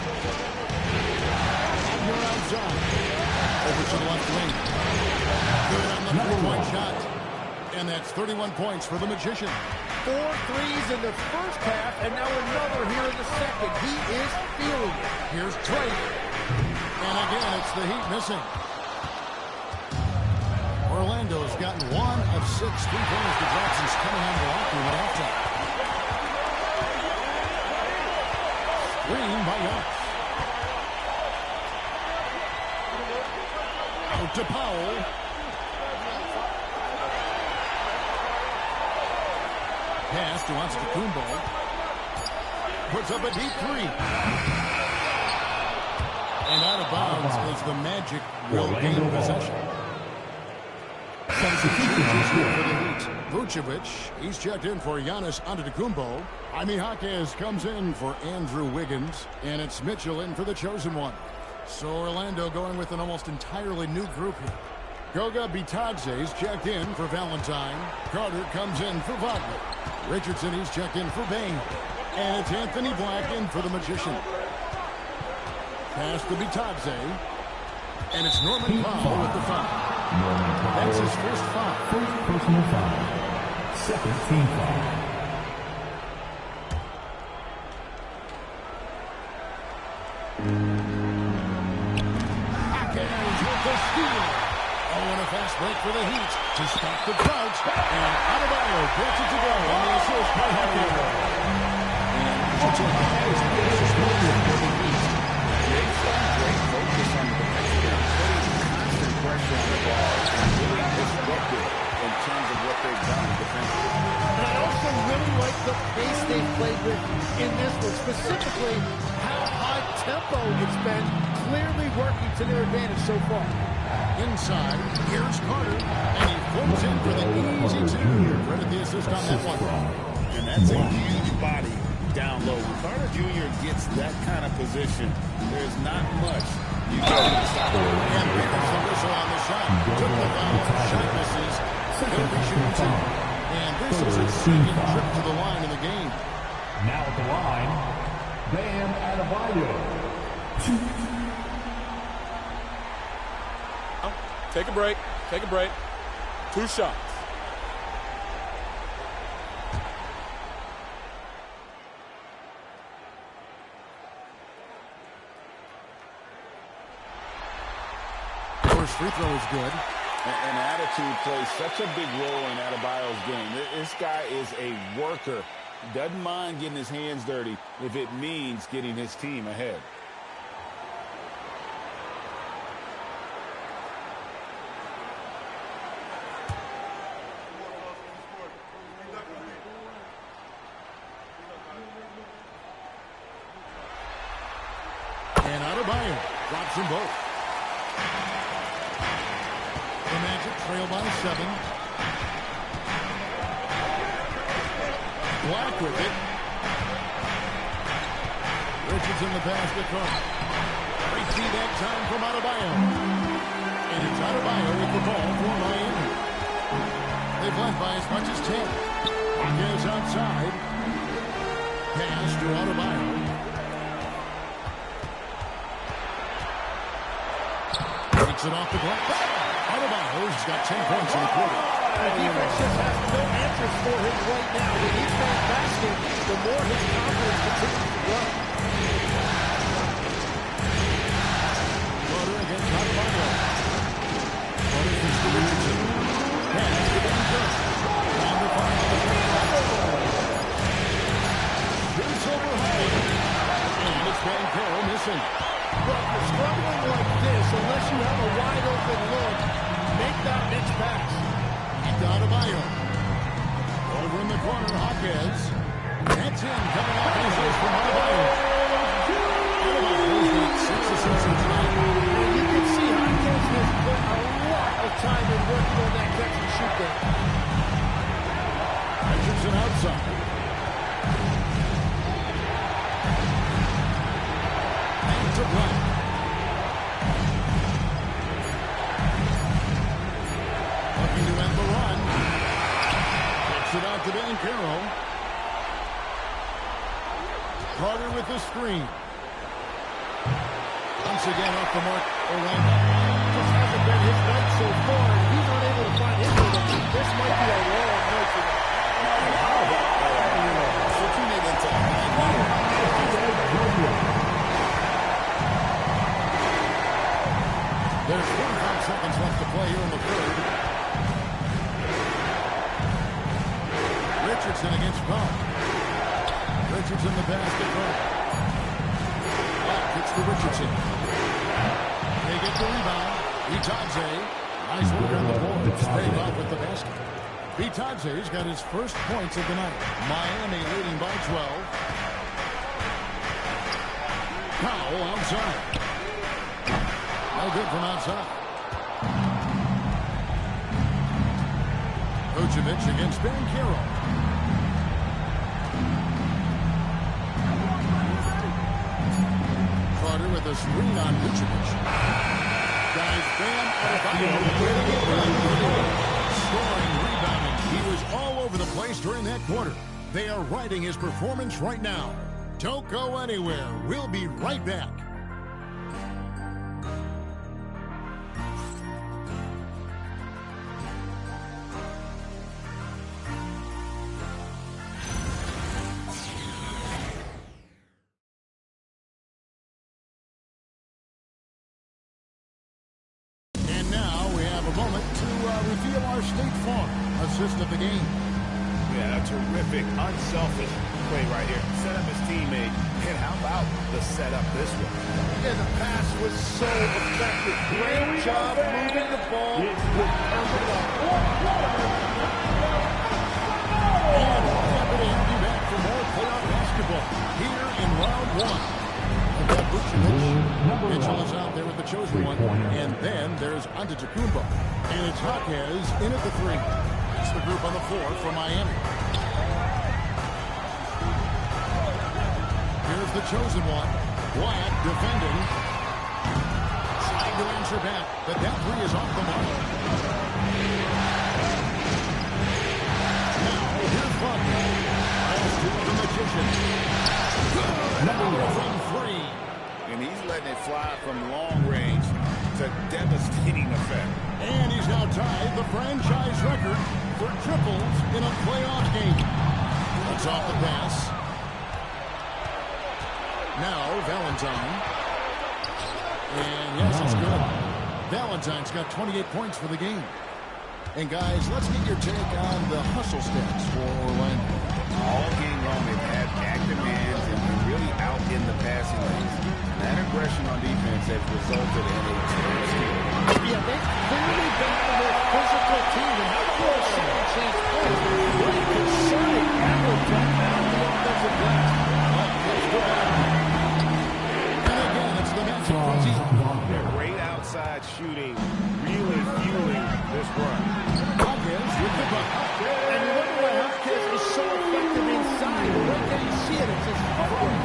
Wagner outside. Over to the left wing. Good on the 3-point shot. And that's 31 points for the magician. 4 threes in the first half, and now another here in the second. He is feeling it. Here's Drake. And again, it's the Heat missing. Orlando's gotten 1 of 6 3-pointers to drop since coming on the locker room at halftime. Screen by Giannis. Out to Powell. Pass to Antetokounmpo. Puts up a deep 3. And out of bounds as the Magic will gain possession. Substitutions here for the Heat. Vucevic, he's checked in for Giannis Antetokounmpo. Jaime Jaquez comes in for Andrew Wiggins. And it's Mitchell in for the chosen one. So Orlando going with an almost entirely new group here. Goga Bitadze's checked in for Valentine. Carter comes in for Wagner. Richardson, he's checked in for Bane. And it's Anthony Black in for the magician. Pass to Bitadze. And it's Norman Powell with the foul. That's his first foul. First personal foul. Second team foul. Jaquez with the steal. Oh, and a fast break for the Heat to stop the crouch. And Adebayo gets it to go on the assist by Jaquez. And Richardson has the suspension for the Heat. Jake's got great focus on the defensive end, putting constant pressure on the ball and really disruptive in terms of what they've done defensively. And I also really like the pace they played with in this one, specifically how high tempo it's been, clearly working to their advantage so far. Inside, here's Carter, and he floats in for the easy 2. Credit the assist on that one. And that's a huge body down low. When Carter Jr. gets that kind of position, there's not much you can do to stop him. And there's the whistle on the shot. Took the foul. Shot misses. He'll be shooting two. And this is his second trip to the line in the game. Now at the line, Bam Adebayo. Take a break. Take a break. 2 shots. First free throw is good. And attitude plays such a big role in Adebayo's game. This guy is a worker. Doesn't mind getting his hands dirty if it means getting his team ahead. And Adebayo drops them both. The Magic trail by 7. Black with it. Richardson the pass to Carter. Great see that time from Adebayo. And it's Adebayo with the ball for Miami. They've led by as much as 10. Marquez outside. Pass to Adebayo. Takes it off the glass. Adebayo's got 10 points in the quarter. The defense just has no answers for him right now. With each man basket, the more his confidence continues to grow. Carter against Adebayo. Carter gets to Richardson. Pass to Benjamin. On the find the shoots over high. And it's Bankero missing. Well, if you're struggling like this, unless you have a wide open look, make that Mitch pass. Adebayo. Over in the corner, Hawkins. That's in, coming off his wrist from Adebayo. Adebayo's got 6 assists tonight. And you can see Hawkins has put a lot of time in working on that catch and shoot there. Richardson outside. And to Black. Looking to end the run. Kicks it out to Bankero. Carter with the screen. Once again off the mark, Orlando. Just hasn't been his night so far, and he's unable to find his rhythm. This might be a long night for him. How about switching it into There's 45 seconds left to play here in the third. Richardson against Powell. Richardson the basket front. It's to Richardson. They get the rebound. Bitadze. Nice work on the boards. Paid off with the basket. Bitadze's got his first points of the night. Miami leading by 12. Powell outside. No good from outside. Vucevic against Bankero. Carter with a screen on Vucevic. Guys, Bam Adebayo getting it done. Scoring, rebounding. He was all over the place during that quarter. They are riding his performance right now. Don't go anywhere. We'll be right back. Reveal our State Farm assist of the game. Yeah, a terrific, unselfish play right here. Set up his teammate. And how about the setup this one? And the pass was so effective. Great job moving the ball. And happy to have you back for more playoff basketball here in round 1. Mitchell is out there with the chosen one. And then there's Antetokounmpo. And it's Hawkins in at the 3. That's the group on the floor for Miami. Here's the chosen one. Black defending. Trying to answer back, but that three is off the mark. Now, here's Wagner. Pass to the magician. Good from three. And he's letting it fly from long range to devastating effect. And he's now tied the franchise record for triples in a playoff game. That's off the pass. Now, Valentine. And yes, it's good. Valentine's got 28 points for the game. And guys, let's get your take on the hustle stats for Orlando. All game long, they've had active hands and been really out in the passing lanes. And that aggression on defense has resulted in a team steal. Yeah, they've clearly been the more physical team. And how about those second chance plays? Really concerning effort to out the offensive glass. And again, it's the magic fuzzy. Great outside shooting, really fueling this run. Hawkins with the bucket. And remember why Hopkins is so effective inside. The way that you see it, it's his footwork.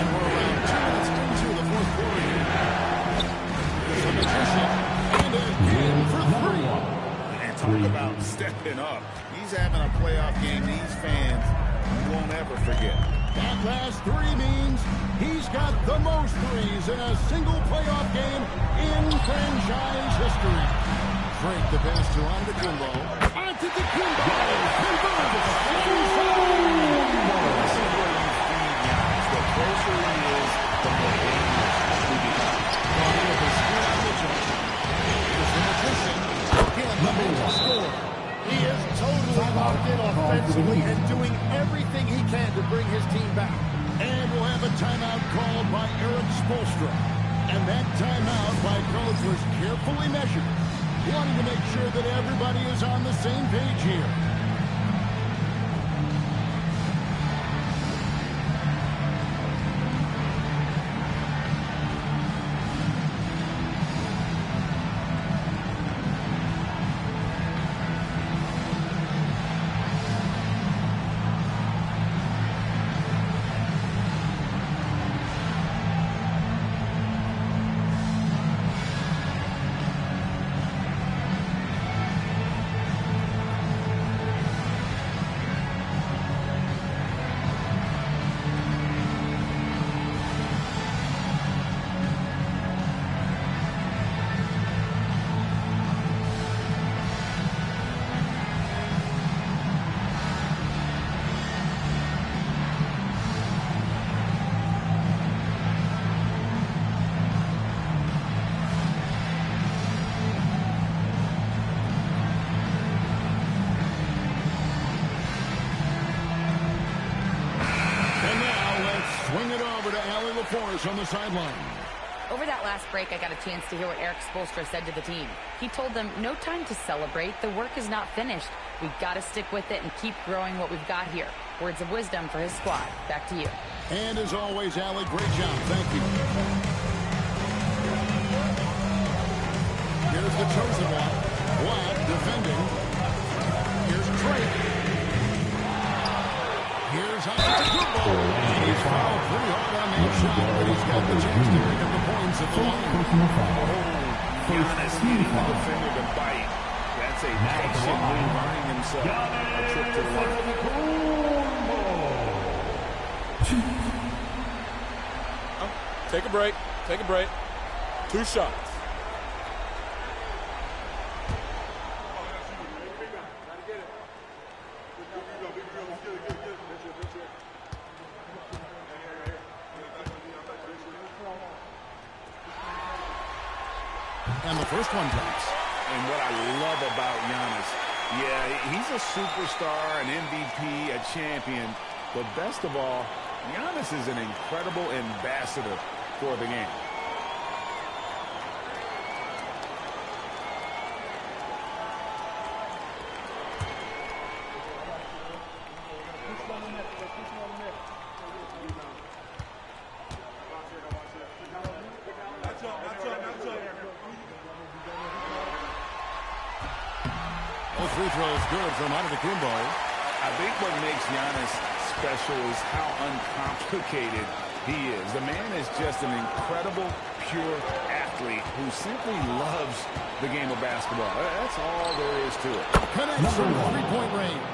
And we're around 2 minutes into the fourth quarter here. Here's the magician. And again for three. And talk about stepping up. He's having a playoff game these fans won't ever forget. That last three means he's got the most threes in a single playoff game in franchise history. Frank the pass to Antetokounmpo. Antetokounmpo converts. This is where you feed Giannis. The closer he is, the more dangerous he becomes. Here's the magician. Again, looking to score. He is totally locked in offensively and doing everything he can to bring his team back. And we'll have a timeout called by Eric Spoelstra. And that timeout by coach was carefully measured, wanting to make sure that everybody is on the same page here. On the sideline. Over that last break, I got a chance to hear what Eric Spoelstra said to the team. He told them, no time to celebrate. The work is not finished. We've got to stick with it and keep growing what we've got here. Words of wisdom for his squad. Back to you. And as always, Allie, great job. Thank you. Here's the chosen one. Black defending. Here's Drake. Here's Antetokounmpo. And he's fouled pretty hard on that shot, but he's got the chance to pick up the points at the line. Giannis getting the defender to bite. That's a patient move, earning himself a trip to the line. Take a break. Take a break. 2 shots. And the first one drops. And what I love about Giannis, yeah, he's a superstar, an MVP, a champion. But best of all, Giannis is an incredible ambassador for the game. Free throw is good from Antetokounmpo. I think what makes Giannis special is how uncomplicated he is. The man is just an incredible, pure athlete who simply loves the game of basketball. That's all there is to it. Connects from three-point range.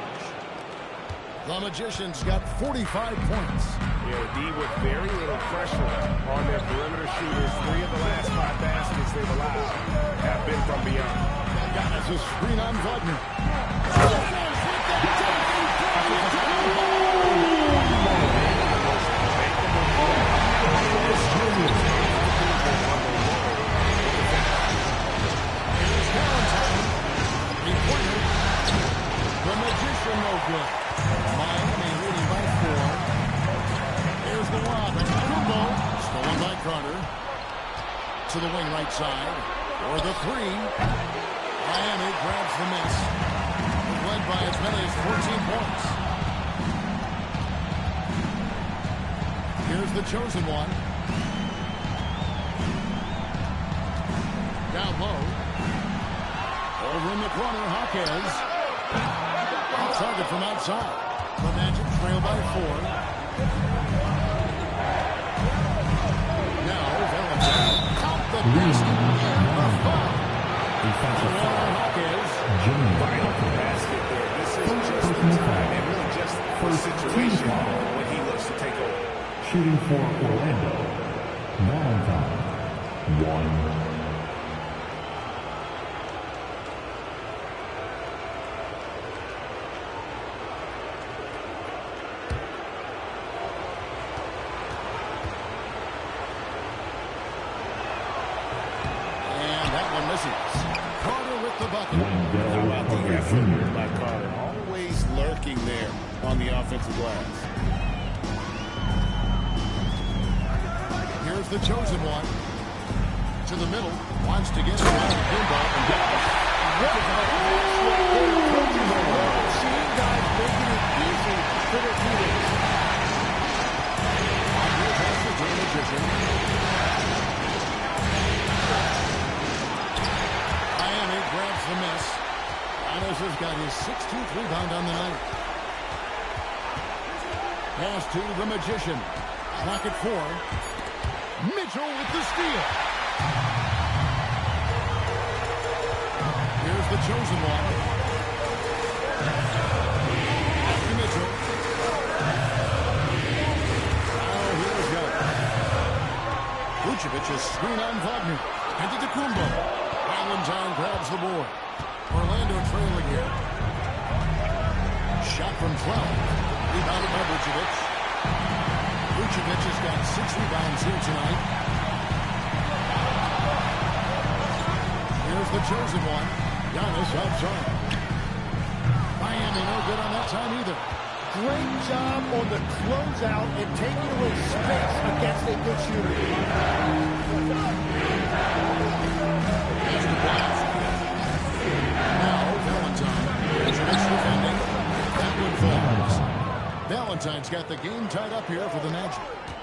The Magicians got 45 points. Yeah, D with very little pressure on their perimeter shooters. 3 of the last 5 baskets they've allowed have been from beyond. Giannis a screen on Wagner. The Magician no good. Miami leading by 4. Here's the lob. Kumbo. Stolen by Carter. To the wing right side. For the 3. Miami grabs the miss. Led by as many as 14 points. Here's the chosen one. Down low. Over in the corner, Hawkins. Target from outside. The Magic trail by 4. Now, Valentine. Count the basket. Defensive foul. Hawkins. Final basket there. This is just the time and really just for the situation when he looks to take over. Shooting for Orlando. Valentine. 1. Carter with the bucket. How about the effort by Carter? Always lurking there on the offensive glass. Here's the chosen one. To the middle. Wants to get it out of Kumbo. Seeing guys making it easy for their teammates. Passes to the Magician. Miami grabs the miss. Giannis has got his 16th rebound on the night. Pass to the Magician. Clock at 4. Mitchell with the steal. Here's the chosen one. To Mitchell. Now here's Young. Vucevic's screen on Wagner. Into the Kumbo. Valentine grabs the board. Orlando trailing here. Shot from 12. Rebounded by Vucevic. Vucevic has got 6 rebounds here tonight. Here's the chosen one. Giannis outside. Miami no good on that time either. Great job on the closeout and taking away space against a good shooter. Now Valentine. Vucevic defending. That one falls. Valentine's got the game tied up here for the Magic.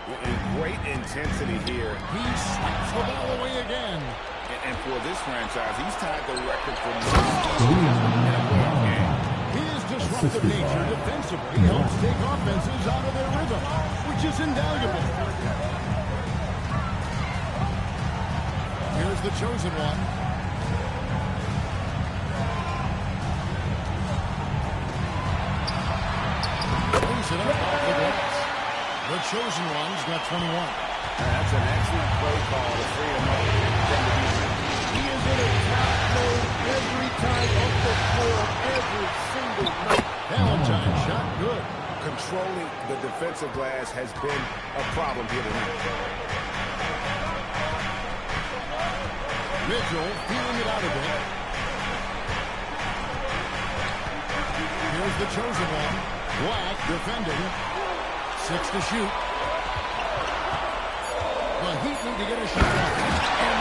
And great intensity here. He slaps the ball away again. And for this franchise, he's tied the record for most steals in a playoff game. His disruptive nature defensively helps take offenses out of their rhythm, which is invaluable. Here's the chosen one. Brings it up off the glass. The chosen one's got 21. That's an excellent play call to free him up from the defense. He is in attack mode every time up the floor, every single night. Valentine shot good. Controlling the defensive glass has been a problem here tonight. Mitchell feeling it out a bit. Here's the chosen one. Black defending. 6 to shoot. The Heat need to get a shot off. And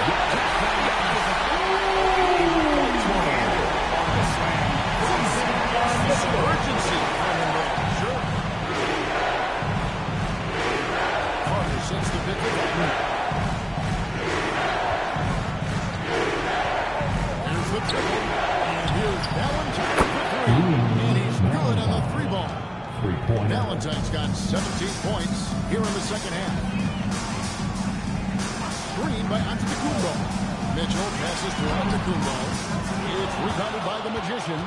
urgency coming there. Sure. Carter sets the pick with that. Here's the triple. And here's Valentine for 3. And he's good on the 3-ball three-pointer. Valentine's got 17 points here in the second half. Screen by Antetokounmpo. Mitchell passes to Antetokounmpo. It's rebounded by the Magician.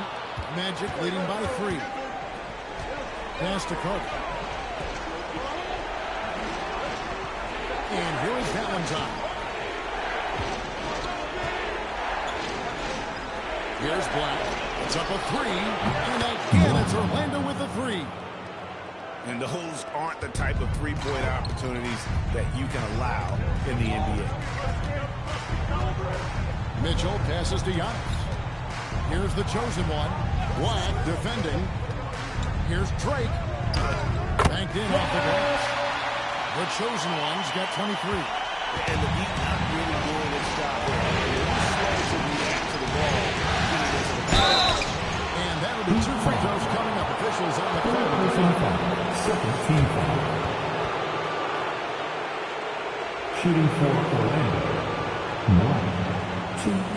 Magic leading by 3. Pass to Carter. And here is Valentine. Here's Black. It's up a 3. And again, it's Orlando with the 3. And those aren't the type of three-point opportunities that you can allow in the NBA. Mitchell passes to Giannis. Here's the chosen one. Black defending. Here's Drake. Banked in off the glass. The chosen one's got 23. And the Heat not really doing its job there. They're slow to react to the ball. And that'll be 2 free throws coming up. Officials on the court. Second team foul. Shooting for Orlando. 1, 2.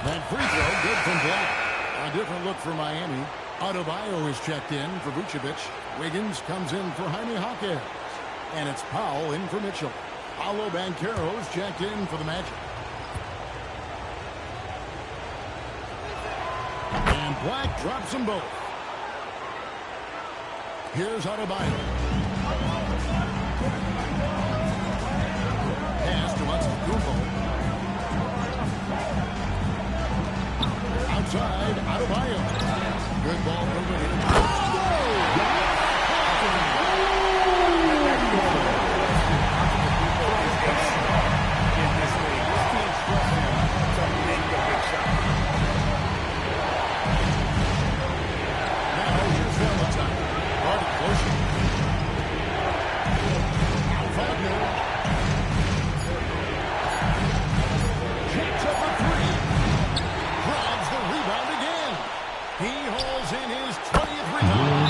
That free throw good from Black. A different look for Miami. Adebayo is checked in for Vucevic. Wiggins comes in for Jaime Jaquez. And it's Powell in for Mitchell. Paolo Banchero's checked in for the Magic. And Black drops them both. Here's Adebayo. Pass to Antetokounmpo. Outside, Adebayo. Good ball over here. Now here's Valentine. Guarded closer. Wagner. Jacks up a 3. Grabs the rebound again. He hauls in his 20th rebound.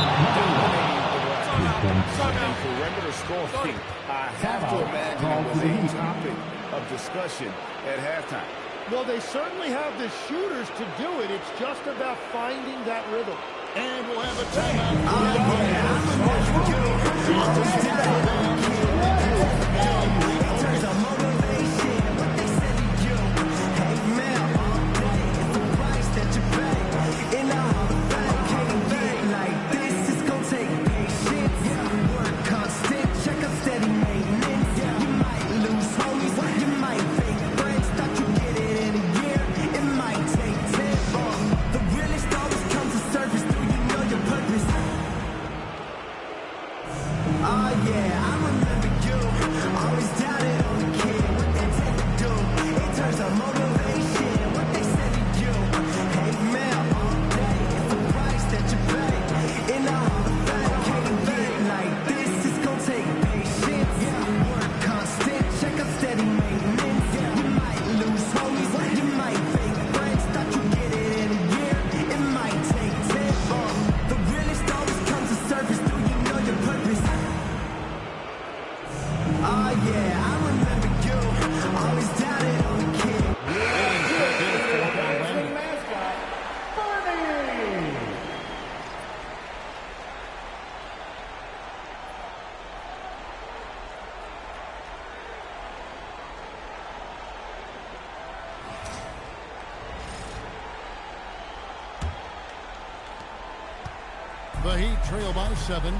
Perimeter scoring, I have to imagine it was a topic of discussion at halftime. Well, they certainly have the shooters to do it. It's just about finding that rhythm. And we'll have a timeout. The Heat trail by 7.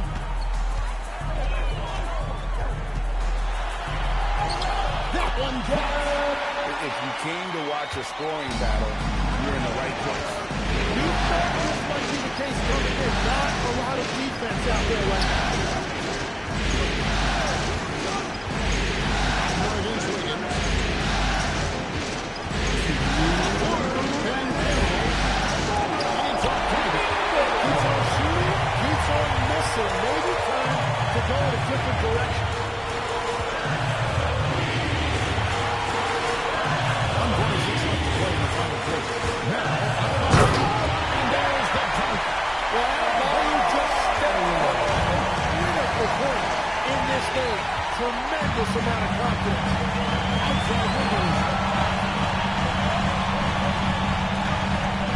That one dropped. If you came to watch a scoring battle, you're in the right place. You said this might be the case coming in. Not a lot of defense out there right now. Against Wiggins. Keeps on missing. Maybe time to go in a different direction. Left to play game. Tremendous amount of confidence. Outside windows.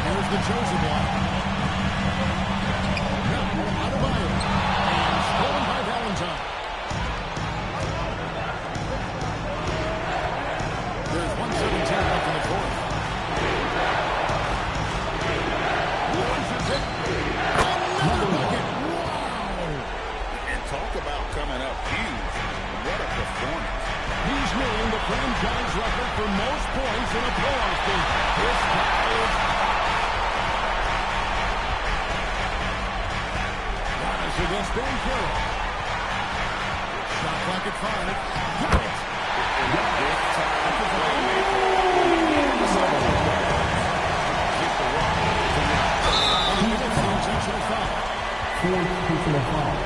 Here's the chosen one. Now, Adebayo. And stolen by Valentine. There's 1:17 left in the fourth. Launches it. Another bucket. Wow. And talk about coming up huge. What a performance. He's nearing the franchise record for most points in a playoff game. This guy is... Giannis against Bankero. Shot clock at 5. Got it. Fourth personal foul.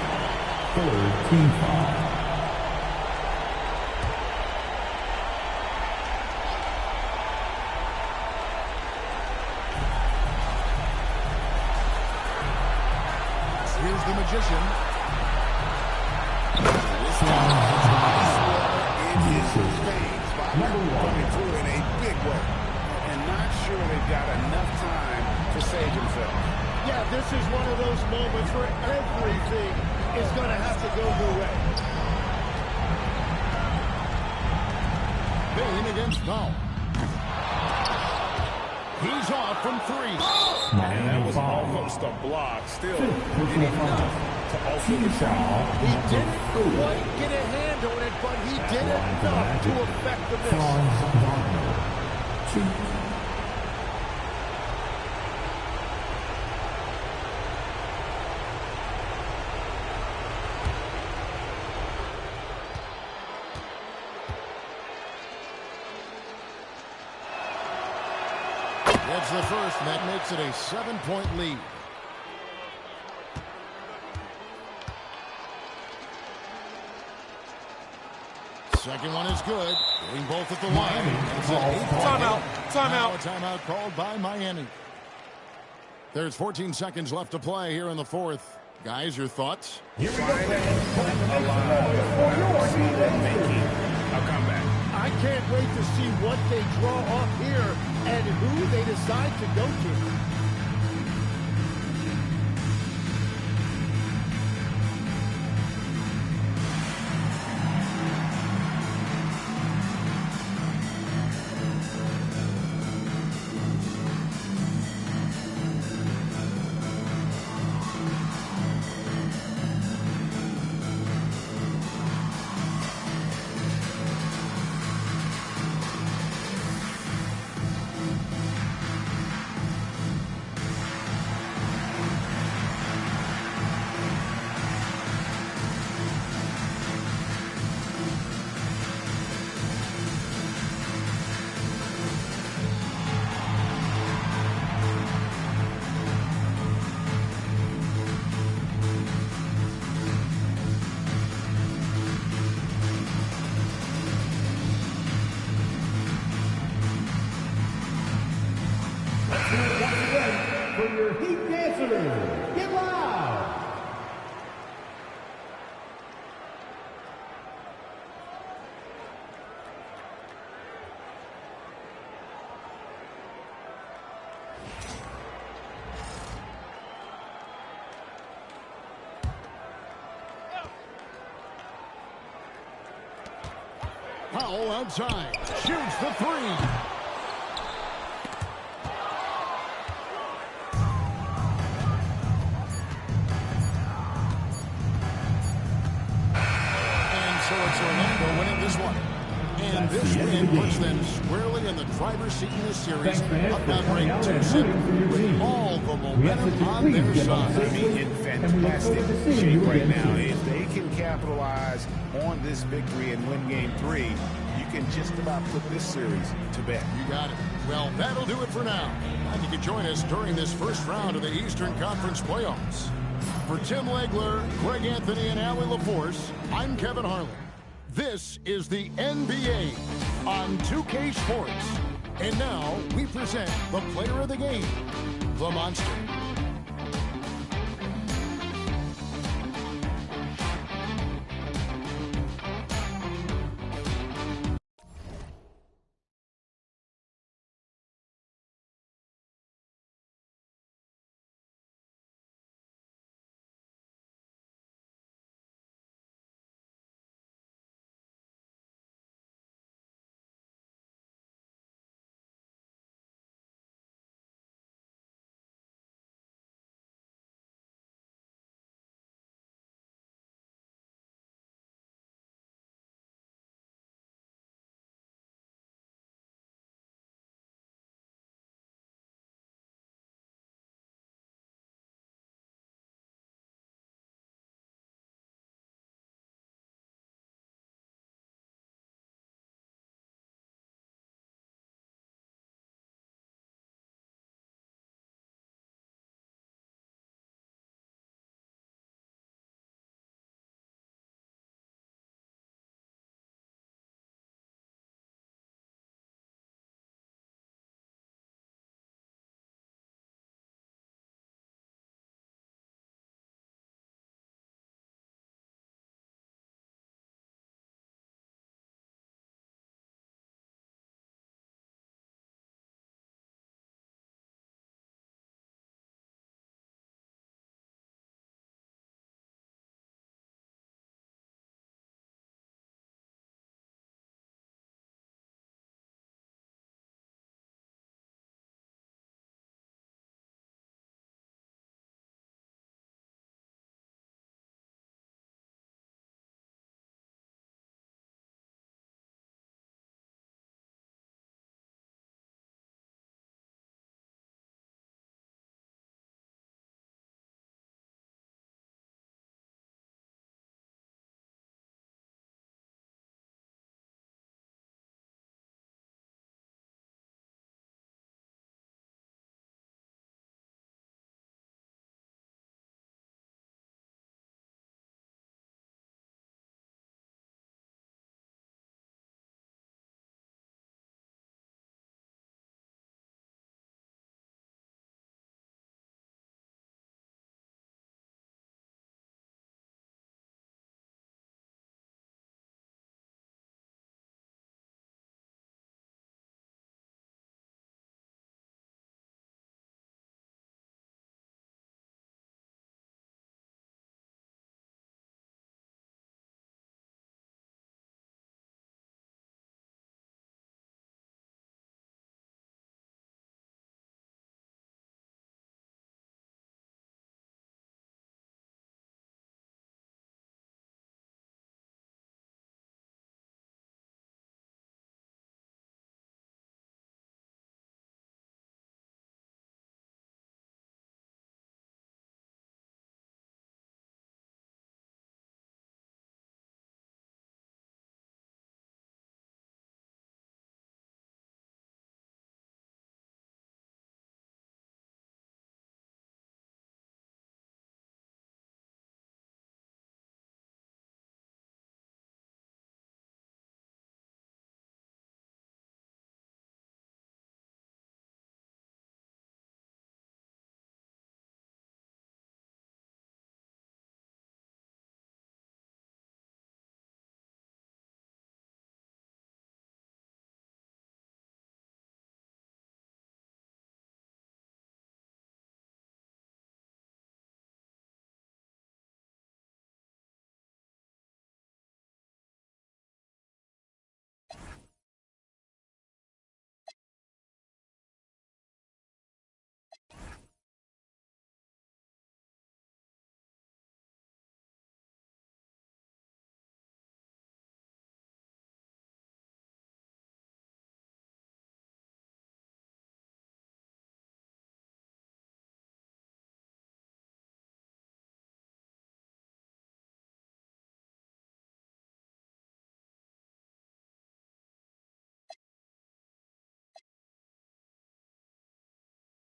Third team foul. Here's the magician. Coming through in a big way. And not sure they've got enough time to save themselves. Yeah, this is one of those moments where everything is going to have to go your way. Bain against Foul. He's off from 3. And that was almost a block. Still, did enough to alter the shot. He didn't quite get a hand on it, but he did enough to affect the miss. That's the first, and that makes it a 7-point lead. Second one is good. Getting both at the line. Timeout. Now a timeout called by Miami. There's 14 seconds left to play here in the fourth. Guys, your thoughts? Making a comeback. I can't wait to see what they draw up here and who they decide to go to. For your Heat dancers, get loud! Powell outside. Shoots the 3. Orlando winning this one. And this win puts them squarely in the driver's seat in this series. Up that ranked 2-7 with all the momentum on their side. I mean, in fantastic shape right now. If they can capitalize on this victory and win Game 3, you can just about put this series to bed. You got it. Well, that'll do it for now. Glad you could join us during this first round of the Eastern Conference playoffs. For Tim Legler, Greg Anthony, and Allie LaForce, I'm Kevin Harlan. This is the NBA on 2K Sports. And now we present the player of the game, the Monster.